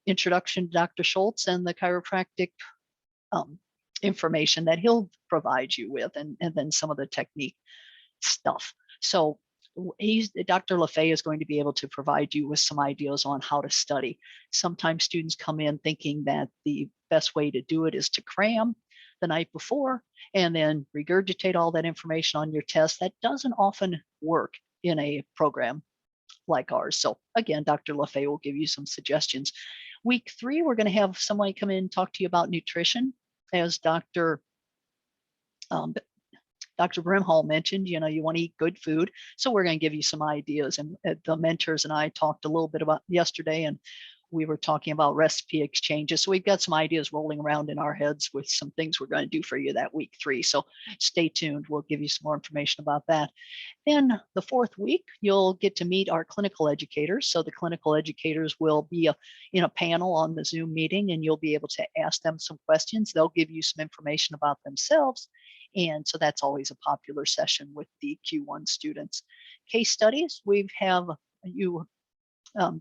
introduction to Dr. Schultz and the chiropractic information that he'll provide you with, and then some of the technique stuff. So Dr. LaFay is going to be able to provide you with some ideas on how to study. Sometimes students come in thinking that the best way to do it is to cram the night before and then regurgitate all that information on your test. That doesn't often work in a program like ours. So again, Dr. LaFay will give you some suggestions. Week 3, we're going to have somebody come in and talk to you about nutrition. As Dr. Brimhall mentioned, you want to eat good food. So we're going to give you some ideas. And the mentors and I talked a little bit about yesterday, and we were talking about recipe exchanges. So we've got some ideas rolling around in our heads with some things we're going to do for you that week 3. So stay tuned. We'll give you some more information about that. Then the 4th week, you'll get to meet our clinical educators. So the clinical educators will be in a panel on the Zoom meeting, and you'll be able to ask them some questions. They'll give you some information about themselves. And so that's always a popular session with the Q1 students. Case studies, we have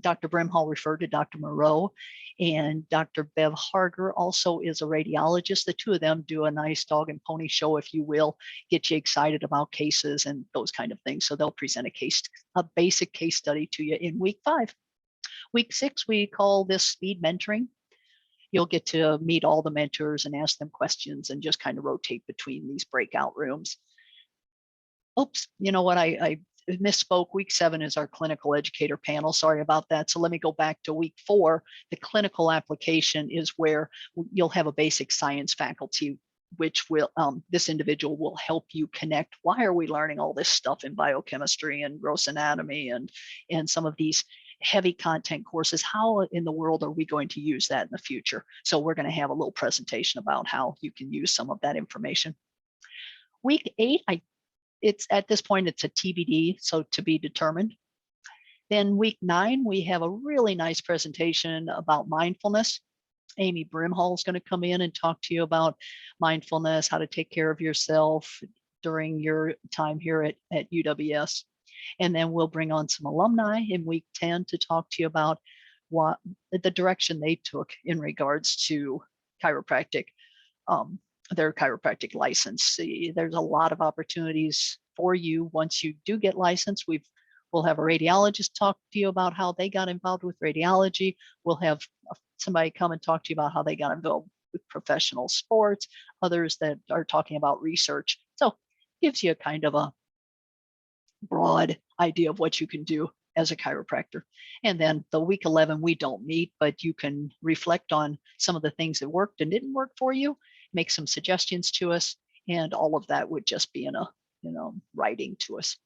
Dr. Brimhall referred to Dr. Moreau, and Dr. Bev Harger also is a radiologist. The two of them do a nice dog and pony show, if you will, get you excited about cases and those kind of things. So they'll present a basic case study to you in week 5. Week 6, we call this speed mentoring. You'll get to meet all the mentors and ask them questions and just kind of rotate between these breakout rooms. Oops, you know what? I misspoke. Week 7 is our clinical educator panel. Sorry about that. So let me go back to week 4. The clinical application is where you'll have a basic science faculty, which will this individual will help you connect. Why are we learning all this stuff in biochemistry and gross anatomy and some of these heavy content courses? How in the world are we going to use that in the future? So we're going to have a little presentation about how you can use some of that information. Week 8, it's at this point, it's a TBD, so to be determined. Then week 9, we have a really nice presentation about mindfulness. Amy Brimhall is going to come in and talk to you about mindfulness, how to take care of yourself during your time here at UWS. And then we'll bring on some alumni in week 10 to talk to you about what the direction they took in regards to chiropractic, their chiropractic license. See, there's a lot of opportunities for you once you do get licensed. We'll have a radiologist talk to you about how they got involved with radiology. We'll have somebody come and talk to you about how they got involved with professional sports, others that are talking about research. So it gives you a kind of a broad idea of what you can do as a chiropractor. And then the week 11, we don't meet, but you can reflect on some of the things that worked and didn't work for you, make some suggestions to us, and all of that would just be in a, writing to us.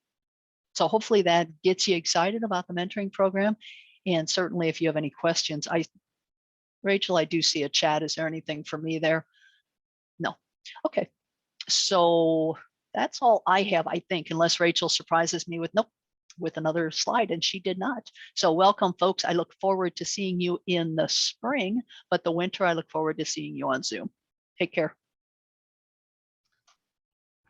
So hopefully that gets you excited about the mentoring program. And certainly if you have any questions, Rachel, I do see a chat. Is there anything for me there? No. Okay. So that's all I have, I think, unless Rachel surprises me with another slide, and she did not. So welcome, folks. I look forward to seeing you in the spring, but the winter, I look forward to seeing you on Zoom. Take care.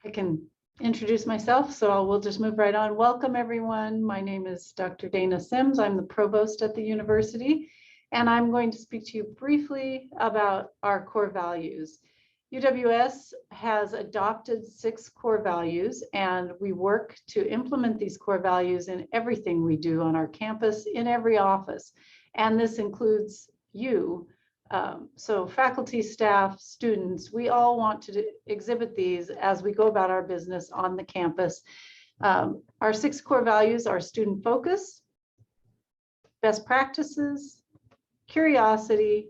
I can introduce myself, so we'll just move right on. Welcome, everyone. My name is Dr. Dana Sims. I'm the provost at the university, and I'm going to speak to you briefly about our core values. UWS has adopted 6 core values, and we work to implement these core values in everything we do on our campus, in every office. And this includes you. So faculty, staff, students, we all want to exhibit these as we go about our business on the campus. Our 6 core values are student focus, best practices, curiosity,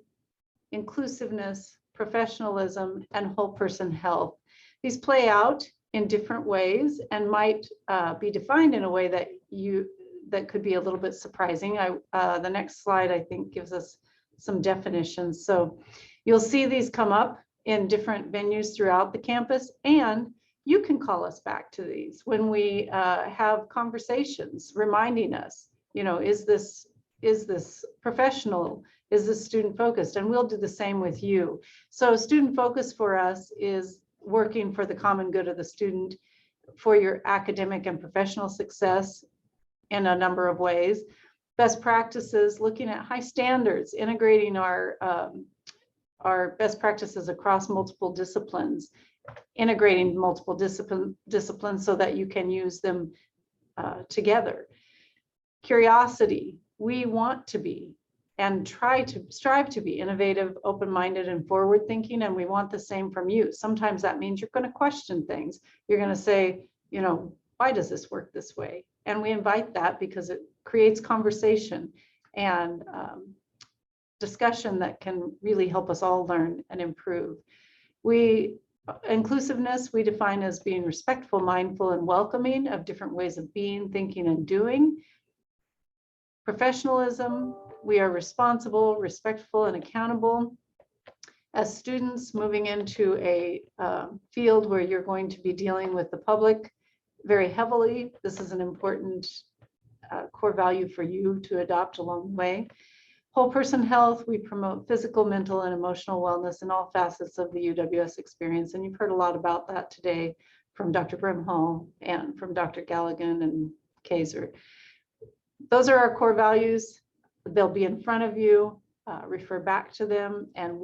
inclusiveness, professionalism, and whole person health. These play out in different ways and might be defined in a way that could be a little bit surprising. The next slide, I think, gives us some definitions. So you'll see these come up in different venues throughout the campus, and you can call us back to these when we have conversations reminding us, is this professional? Is this student focused? And we'll do the same with you. So student focus for us is working for the common good of the student, for your academic and professional success in a number of ways. Best practices, looking at high standards, integrating our best practices across multiple disciplines, integrating multiple disciplines so that you can use them together. Curiosity, we want to be and strive to be innovative, open-minded, and forward-thinking, and we want the same from you. Sometimes that means you're going to question things. You're going to say, why does this work this way? And we invite that because it creates conversation and discussion that can really help us all learn and improve. Inclusiveness, we define as being respectful, mindful, and welcoming of different ways of being, thinking, and doing. Professionalism, we are responsible, respectful, and accountable. As students moving into a field where you're going to be dealing with the public very heavily, this is an important core value for you to adopt along the way. Whole person health, we promote physical, mental, and emotional wellness in all facets of the UWS experience. And you've heard a lot about that today from Dr. Brimhall and from Dr. Galligan and Kaiser. Those are our core values. They'll be in front of you, refer back to them, and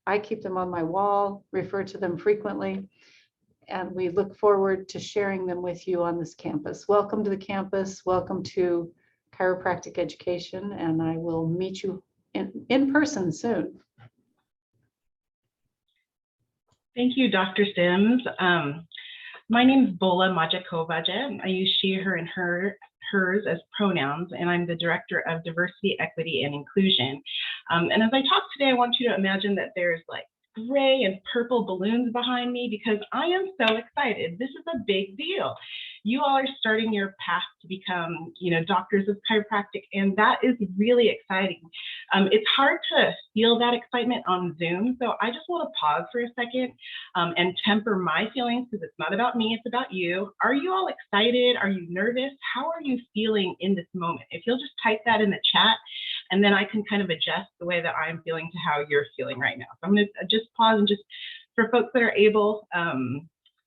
I keep them on my wall, refer to them frequently, and we look forward to sharing them with you on this campus. Welcome to the campus, welcome to chiropractic education, and I will meet you in person soon. Thank you, Dr. Sims. My name is Bola Majakovaja. I use she, her, and hers as pronouns, and I'm the Director of Diversity, Equity, and Inclusion. And as I talk today, I want you to imagine that there's like gray and purple balloons behind me because I am so excited. This is a big deal. You all are starting your path to become, doctors of chiropractic, and that is really exciting. It's hard to feel that excitement on Zoom, so I just want to pause for a second and temper my feelings because it's not about me, it's about you. Are you all excited? Are you nervous? How are you feeling in this moment? If you'll just type that in the chat, and then I can kind of adjust the way that I'm feeling to how you're feeling right now. So I'm going to just pause and just, for folks that are able,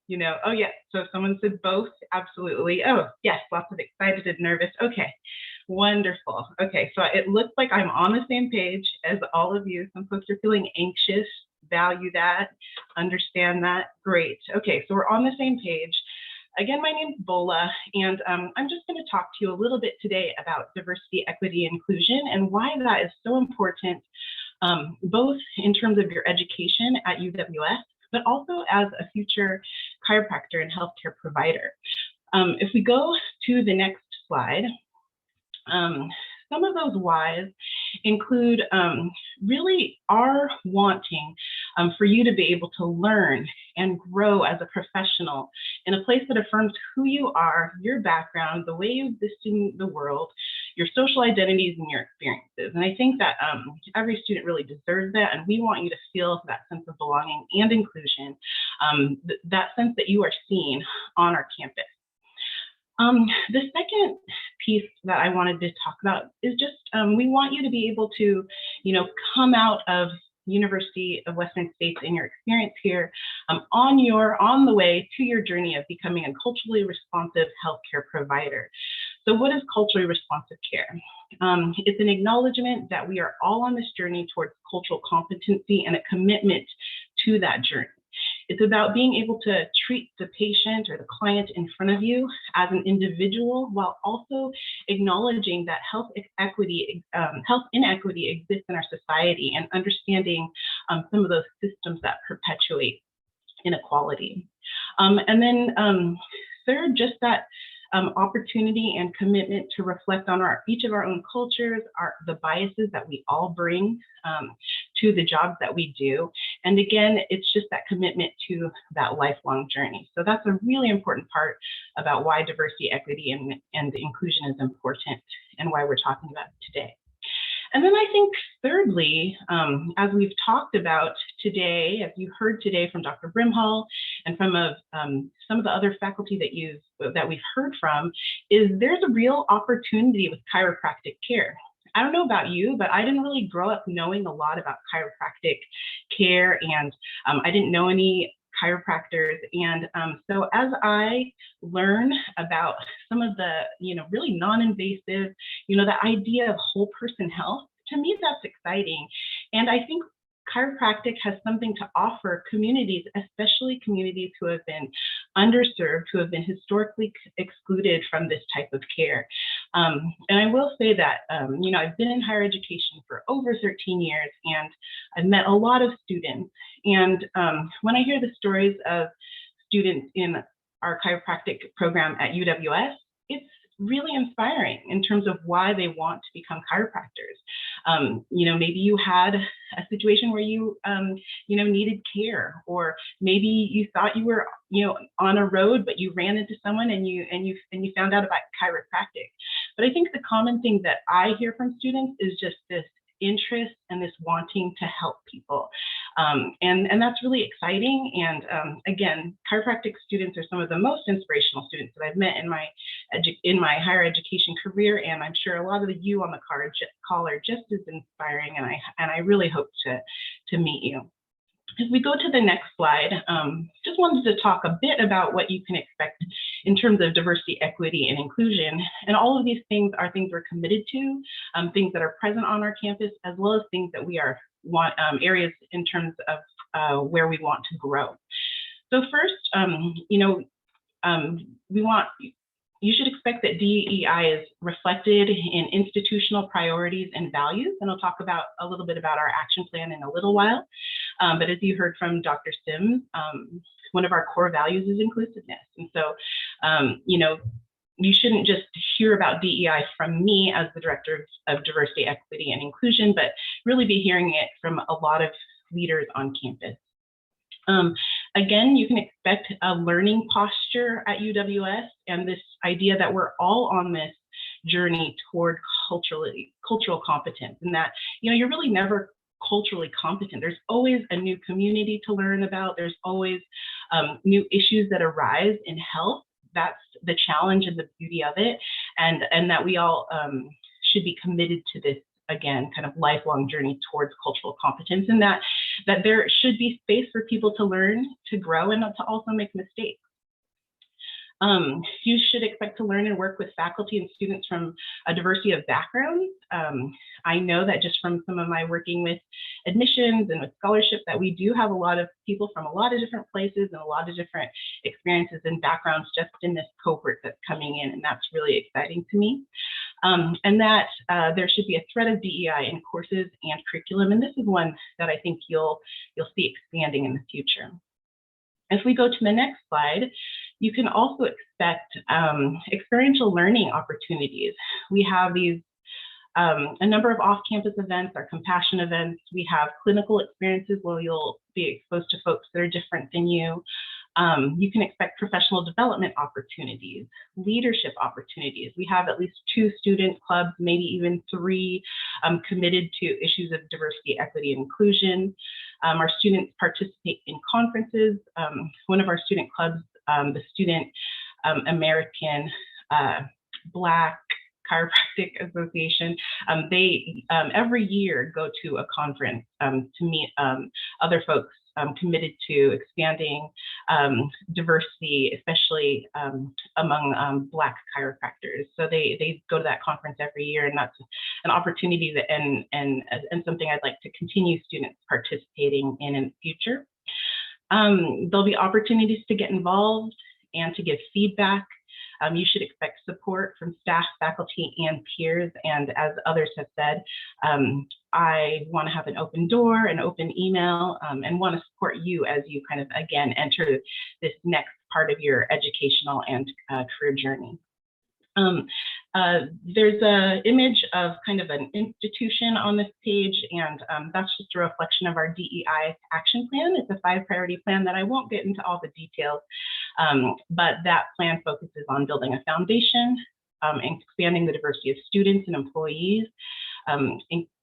Oh yeah, so someone said both, absolutely. Oh yes, lots of excited and nervous. Okay, wonderful. Okay, so it looks like I'm on the same page as all of you. Some folks are feeling anxious, value that, understand that, great. Okay, so we're on the same page. Again, my name's Bola, and I'm just going to talk to you a little bit today about diversity, equity, inclusion, and why that is so important, both in terms of your education at UWS, but also as a future chiropractor and healthcare provider. If we go to the next slide, some of those whys include really our wanting for you to be able to learn and grow as a professional in a place that affirms who you are, your background, the way you exist in the world, your social identities and your experiences. And I think that every student really deserves that, and we want you to feel that sense of belonging and inclusion, that sense that you are seen on our campus. The second piece that I wanted to talk about is just we want you to be able to, come out of University of Western States in your experience here on the way to your journey of becoming a culturally responsive healthcare provider. So what is culturally responsive care? It's an acknowledgement that we are all on this journey towards cultural competency and a commitment to that journey. It's about being able to treat the patient or the client in front of you as an individual, while also acknowledging that health inequity exists in our society, and understanding some of those systems that perpetuate inequality. And then third, just that opportunity and commitment to reflect on each of our own cultures, the biases that we all bring to the jobs that we do. And again, it's just that commitment to that lifelong journey. So that's a really important part about why diversity, equity, and inclusion is important, and why we're talking about it today. And then I think thirdly, as we've talked about today, as you heard today from Dr. Brimhall and from some of the other faculty that we've heard from, is there's a real opportunity with chiropractic care. I don't know about you, but I didn't really grow up knowing a lot about chiropractic care, and I didn't know any chiropractors. And so as I learn about some of the, really non-invasive, the idea of whole person health, to me, that's exciting. And I think chiropractic has something to offer communities, especially communities who have been underserved, who have been historically excluded from this type of care. And I will say that, I've been in higher education for over 13 years, and I've met a lot of students. And when I hear the stories of students in our chiropractic program at UWS, it's really inspiring in terms of why they want to become chiropractors. Maybe you had a situation where you, needed care, or maybe you thought you were, on a road, but you ran into someone and you found out about chiropractic. But I think the common thing that I hear from students is just this interest and this wanting to help people. And that's really exciting. And again, chiropractic students are some of the most inspirational students that I've met in my higher education career. And I'm sure a lot of you on the call are just as inspiring. And I really hope to meet you. As we go to the next slide, just wanted to talk a bit about what you can expect in terms of diversity, equity, and inclusion. And all of these things are things we're committed to, things that are present on our campus, as well as things that we want areas in terms of where we want to grow. So first, you should expect that DEI is reflected in institutional priorities and values, and I'll talk about a little bit about our action plan in a little while. But as you heard from Dr. Sims, one of our core values is inclusiveness. And so, you shouldn't just hear about DEI from me as the Director of Diversity, Equity, and Inclusion, but really be hearing it from a lot of leaders on campus. Again, you can expect a learning posture at UWS, and this idea that we're all on this journey toward cultural competence, and that you're really never culturally competent. There's always a new community to learn about. There's always new issues that arise in health. That's the challenge and the beauty of it, and that we all should be committed to this, again, kind of lifelong journey towards cultural competence, and that that there should be space for people to learn, to grow, and to also make mistakes. You should expect to learn and work with faculty and students from a diversity of backgrounds. I know that just from some of my working with admissions and with scholarship that we do have a lot of people from a lot of different places and a lot of different experiences and backgrounds just in this cohort that's coming in, and that's really exciting to me. And that there should be a thread of DEI in courses and curriculum, and this is one that I think you'll see expanding in the future. If we go to the next slide, you can also expect experiential learning opportunities. We have these a number of off-campus events, our compassion events. We have clinical experiences where you'll be exposed to folks that are different than you. You can expect professional development opportunities, leadership opportunities. We have at least 2 student clubs, maybe even 3, committed to issues of diversity, equity, and inclusion. Our students participate in conferences. One of our student clubs, the Student American Black Chiropractic Association, they every year go to a conference to meet other folks committed to expanding diversity, especially among Black chiropractors. So they go to that conference every year, and that's an opportunity that and something I'd like to continue students participating in the future. There'll be opportunities to get involved and to give feedback. You should expect support from staff, faculty, and peers. And as others have said, I want to have an open door, an open email, and want to support you as you kind of, again, enter this next part of your educational and career journey. There's an image of kind of an institution on this page, and that's just a reflection of our DEI action plan. It's a 5-priority plan that I won't get into all the details, but that plan focuses on building a foundation, expanding the diversity of students and employees,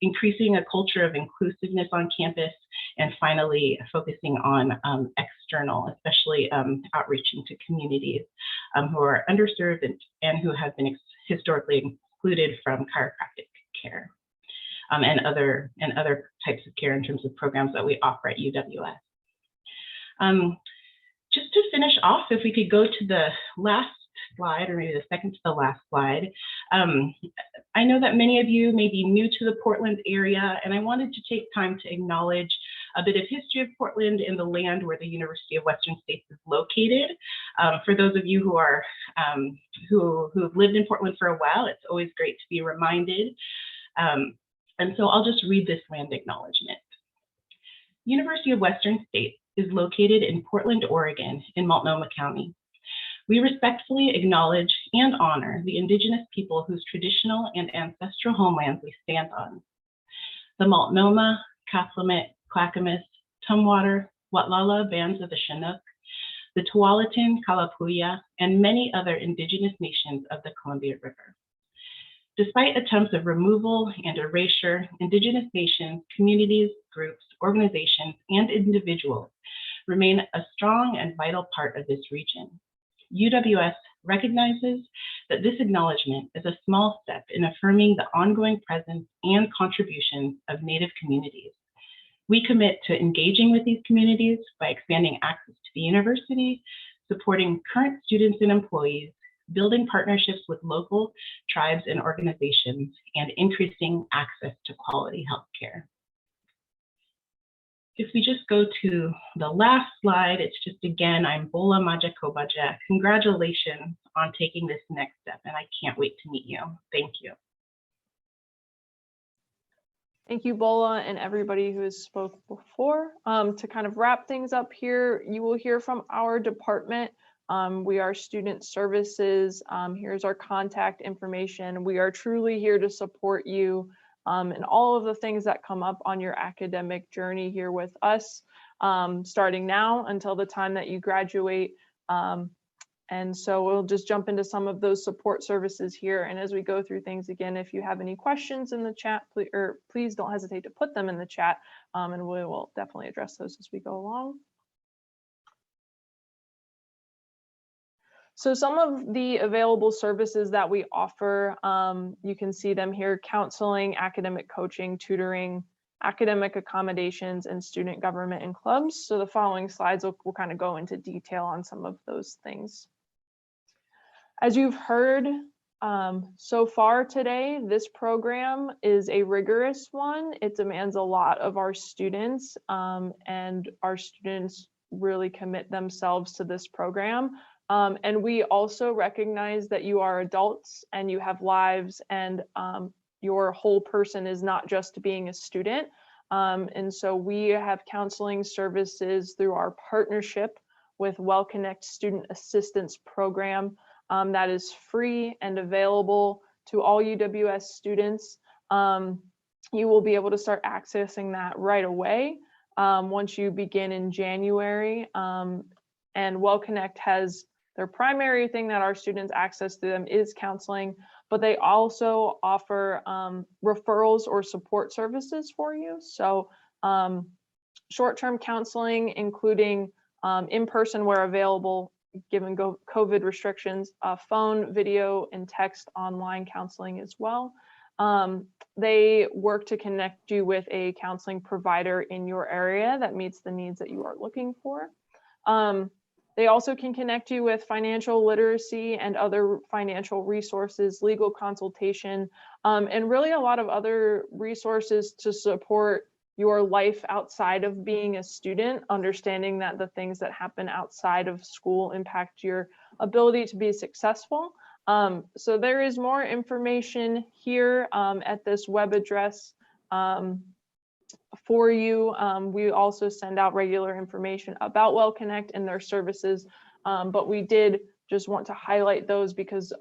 increasing a culture of inclusiveness on campus, and finally focusing on external, especially outreach into communities who are underserved and who have been historically excluded from chiropractic care and other types of care in terms of programs that we offer at UWS. Just to finish off, if we could go to the last slide, or maybe the second to the last slide. I know that many of you may be new to the Portland area, and I wanted to take time to acknowledge a bit of history of Portland and the land where the University of Western States is located. For those of you who are who've lived in Portland for a while, it's always great to be reminded. And so I'll just read this land acknowledgement. University of Western States is located in Portland, Oregon, in Multnomah County. We respectfully acknowledge and honor the Indigenous people whose traditional and ancestral homelands we stand on. The Multnomah, Cathlamet, Clackamas, Tumwater, Watlala bands of the Chinook, the Tualatin, Kalapuya, and many other Indigenous nations of the Columbia River. Despite attempts of removal and erasure, Indigenous nations, communities, groups, organizations, and individuals remain a strong and vital part of this region. UWS recognizes that this acknowledgement is a small step in affirming the ongoing presence and contributions of Native communities. We commit to engaging with these communities by expanding access to the university, supporting current students and employees, building partnerships with local tribes and organizations, and increasing access to quality healthcare. If we just go to the last slide, it's just, again, I'm Bola Majakobaja. Congratulations on taking this next step, and I can't wait to meet you. Thank you. Thank you, Bola, and everybody who has spoke before. To kind of wrap things up here, you will hear from our department. We are student services. Here's our contact information. We are truly here to support you and all of the things that come up on your academic journey here with us, starting now until the time that you graduate. And so we'll just jump into some of those support services here. And as we go through things again, if you have any questions in the chat, please don't hesitate to put them in the chat, and we will definitely address those as we go along. So some of the available services that we offer, you can see them here: counseling, academic coaching, tutoring, academic accommodations, and student government and clubs. So the following slides will kind of go into detail on some of those things. As you've heard so far today, this program is a rigorous one. It demands a lot of our students, and our students really commit themselves to this program. And we also recognize that you are adults and you have lives, and your whole person is not just being a student. And so we have counseling services through our partnership with WellConnect Student Assistance Program that is free and available to all UWS students. You will be able to start accessing that right away once you begin in January. And WellConnect has their primary thing that our students access through them is counseling, but they also offer referrals or support services for you. So short-term counseling, including in-person where available, given COVID restrictions, phone, video, and text online counseling as well. They work to connect you with a counseling provider in your area that meets the needs that you are looking for. They also can connect you with financial literacy and other financial resources, legal consultation, and really a lot of other resources to support your life outside of being a student, understanding that the things that happen outside of school impact your ability to be successful. So there is more information here at this web address for you. We also send out regular information about WellConnect and their services, but we did just want to highlight those because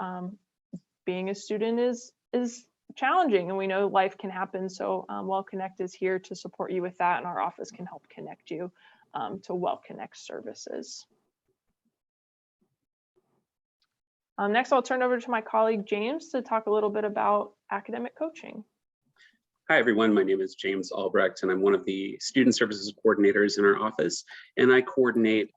being a student is challenging, and we know life can happen. So WellConnect is here to support you with that, and our office can help connect you to WellConnect services. Next, I'll turn over to my colleague James to talk a little bit about academic coaching. Hi, everyone. My name is James Albrecht, and I'm one of the student services coordinators in our office. And I coordinate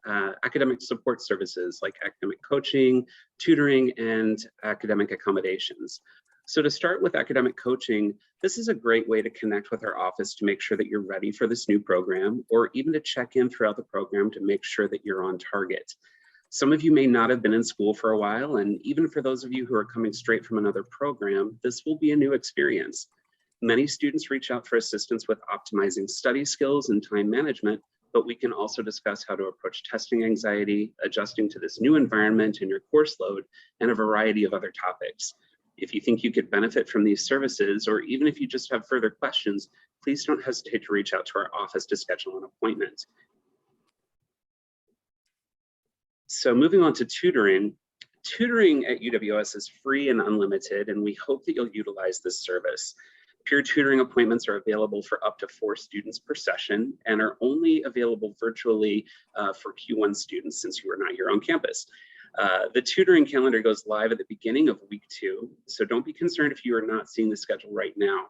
academic support services like academic coaching, tutoring, and academic accommodations. So to start with academic coaching, this is a great way to connect with our office to make sure that you're ready for this new program, or even to check in throughout the program to make sure that you're on target. Some of you may not have been in school for a while, and even for those of you who are coming straight from another program, this will be a new experience. Many students reach out for assistance with optimizing study skills and time management, but we can also discuss how to approach testing anxiety, adjusting to this new environment in your course load, and a variety of other topics. If you think you could benefit from these services, or even if you just have further questions, please don't hesitate to reach out to our office to schedule an appointment. So moving on to tutoring. Tutoring at UWS is free and unlimited, and we hope that you'll utilize this service. Peer tutoring appointments are available for up to 4 students per session and are only available virtually for Q1 students since you are not here on campus. The tutoring calendar goes live at the beginning of week 2, so don't be concerned if you are not seeing the schedule right now.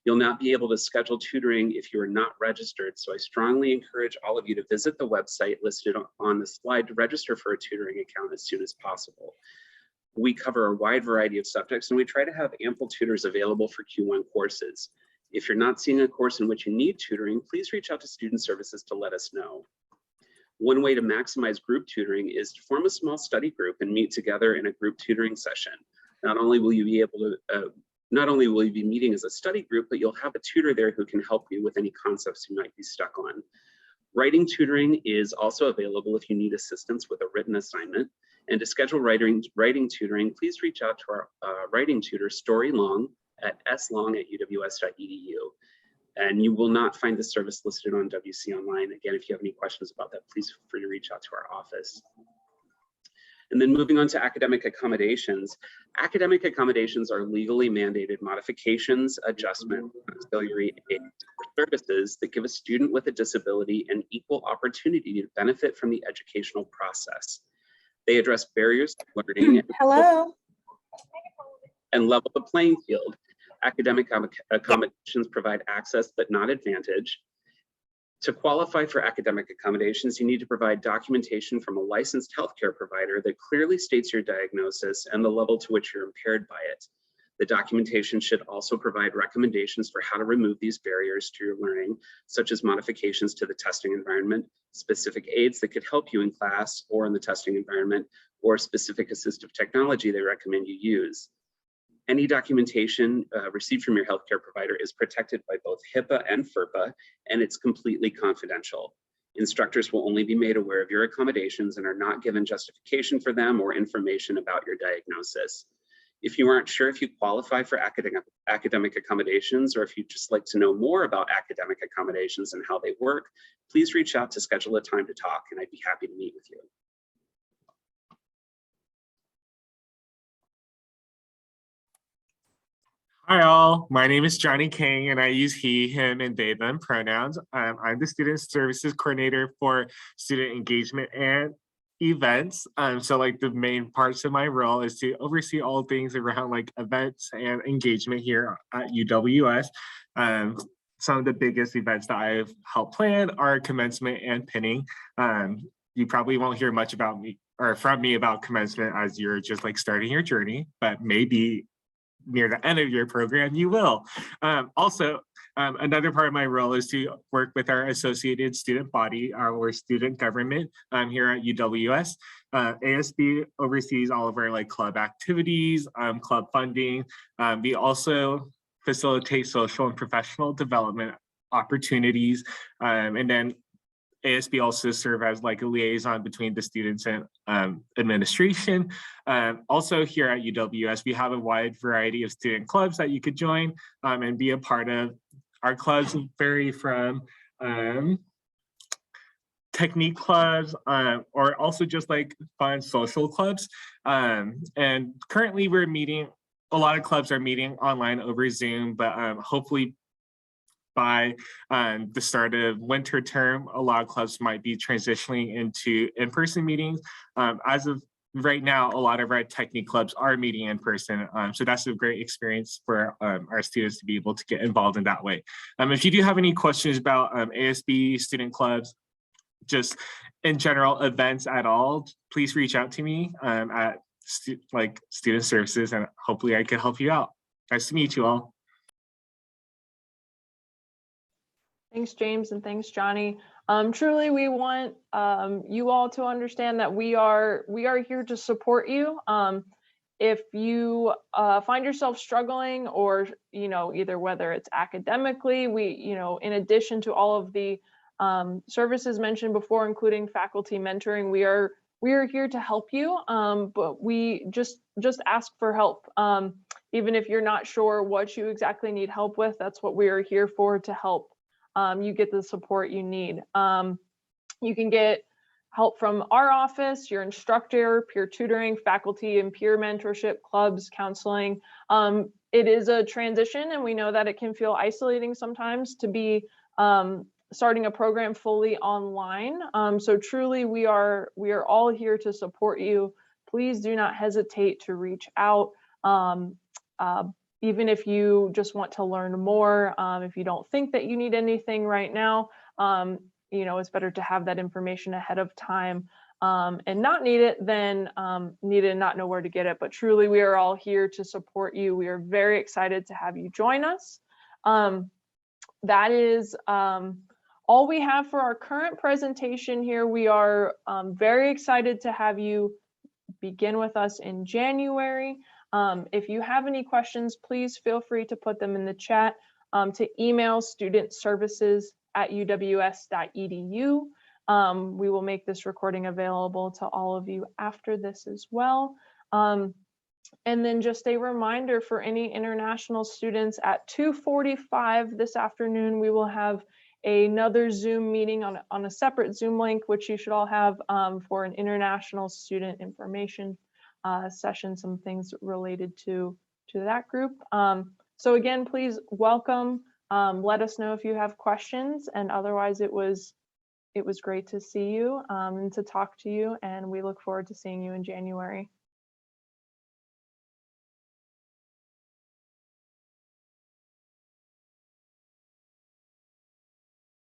You'll not be able to schedule tutoring if you are not registered, so I strongly encourage all of you to visit the website listed on the slide to register for a tutoring account as soon as possible. We cover a wide variety of subjects, and we try to have ample tutors available for Q1 courses. If you're not seeing a course in which you need tutoring, please reach out to student services to let us know. One way to maximize group tutoring is to form a small study group and meet together in a group tutoring session. Not only will you be meeting as a study group, but you'll have a tutor there who can help you with any concepts you might be stuck on. Writing tutoring is also available if you need assistance with a written assignment. And to schedule writing tutoring, please reach out to our writing tutor, Story Long, at slong@uws.edu. And you will not find this service listed on WC Online. Again, if you have any questions about that, please feel free to reach out to our office. And then moving on to academic accommodations. Academic accommodations are legally mandated modifications, adjustment, auxiliary aid services that give a student with a disability an equal opportunity to benefit from the educational process. They address barriers to learning and level the playing field. Academic accommodations provide access but not advantage. To qualify for academic accommodations, you need to provide documentation from a licensed healthcare provider that clearly states your diagnosis and the level to which you're impaired by it. The documentation should also provide recommendations for how to remove these barriers to your learning, such as modifications to the testing environment, specific aids that could help you in class or in the testing environment, or specific assistive technology they recommend you use. Any documentation received from your healthcare provider is protected by both HIPAA and FERPA, and it's completely confidential. Instructors will only be made aware of your accommodations and are not given justification for them or information about your diagnosis. If you aren't sure if you qualify for academic accommodations, or if you'd just like to know more about academic accommodations and how they work, please reach out to schedule a time to talk, and I'd be happy to meet with you. Hi all, my name is Johnny King and I use he, him, and they, them pronouns. I'm the Student Services Coordinator for Student Engagement and Events. So like the main parts of my role is to oversee all things around like events and engagement here at UWS. Some of the biggest events that I've helped plan are commencement and pinning. You probably won't hear much about me or from me about commencement as you're just like starting your journey, but maybe near the end of your program, you will. Another part of my role is to work with our associated student body, our student government here at UWS. ASB oversees all of our like club activities, club funding. We also facilitate social and professional development opportunities. And then ASB also serve as like a liaison between the students and administration. Also here at UWS, we have a wide variety of student clubs that you could join and be a part of. Our clubs vary from technique clubs or also just like fun social clubs. And currently we're meeting, a lot of clubs are meeting online over Zoom, but hopefully by the start of winter term, a lot of clubs might be transitioning into in-person meetings. As of right now, a lot of our technique clubs are meeting in person. So that's a great experience for our students to be able to get involved in that way. If you do have any questions about ASB, student clubs, just in general events at all, please reach out to me at Student Services, and hopefully I can help you out. Nice to meet you all. Thanks, James, and thanks, Johnny. Truly, we want you all to understand that we are here to support you. If you find yourself struggling, or either whether it's academically, in addition to all of the services mentioned before, including faculty mentoring, we are here to help you. But we just ask for help. Even if you're not sure what you exactly need help with, that's what we are here for, to help you get the support you need. You can get help from our office, your instructor, peer tutoring, faculty and peer mentorship, clubs, counseling. It is a transition, and we know that it can feel isolating sometimes to be starting a program fully online. So truly, we are all here to support you. Please do not hesitate to reach out. Even if you just want to learn more, if you don't think that you need anything right now, it's better to have that information ahead of time and not need it than need it and not know where to get it. But truly, we are all here to support you. We are very excited to have you join us. That is all we have for our current presentation here. We are very excited to have you begin with us in January. If you have any questions, please feel free to put them in the chat, to email studentservices@uws.edu. We will make this recording available to all of you after this as well. And then just a reminder for any international students, at 2:45 this afternoon, we will have another Zoom meeting on a separate Zoom link, which you should all have, for an international student information session, some things related to that group. So again, please welcome. Let us know if you have questions, and otherwise it was great to see you and to talk to you, and we look forward to seeing you in January.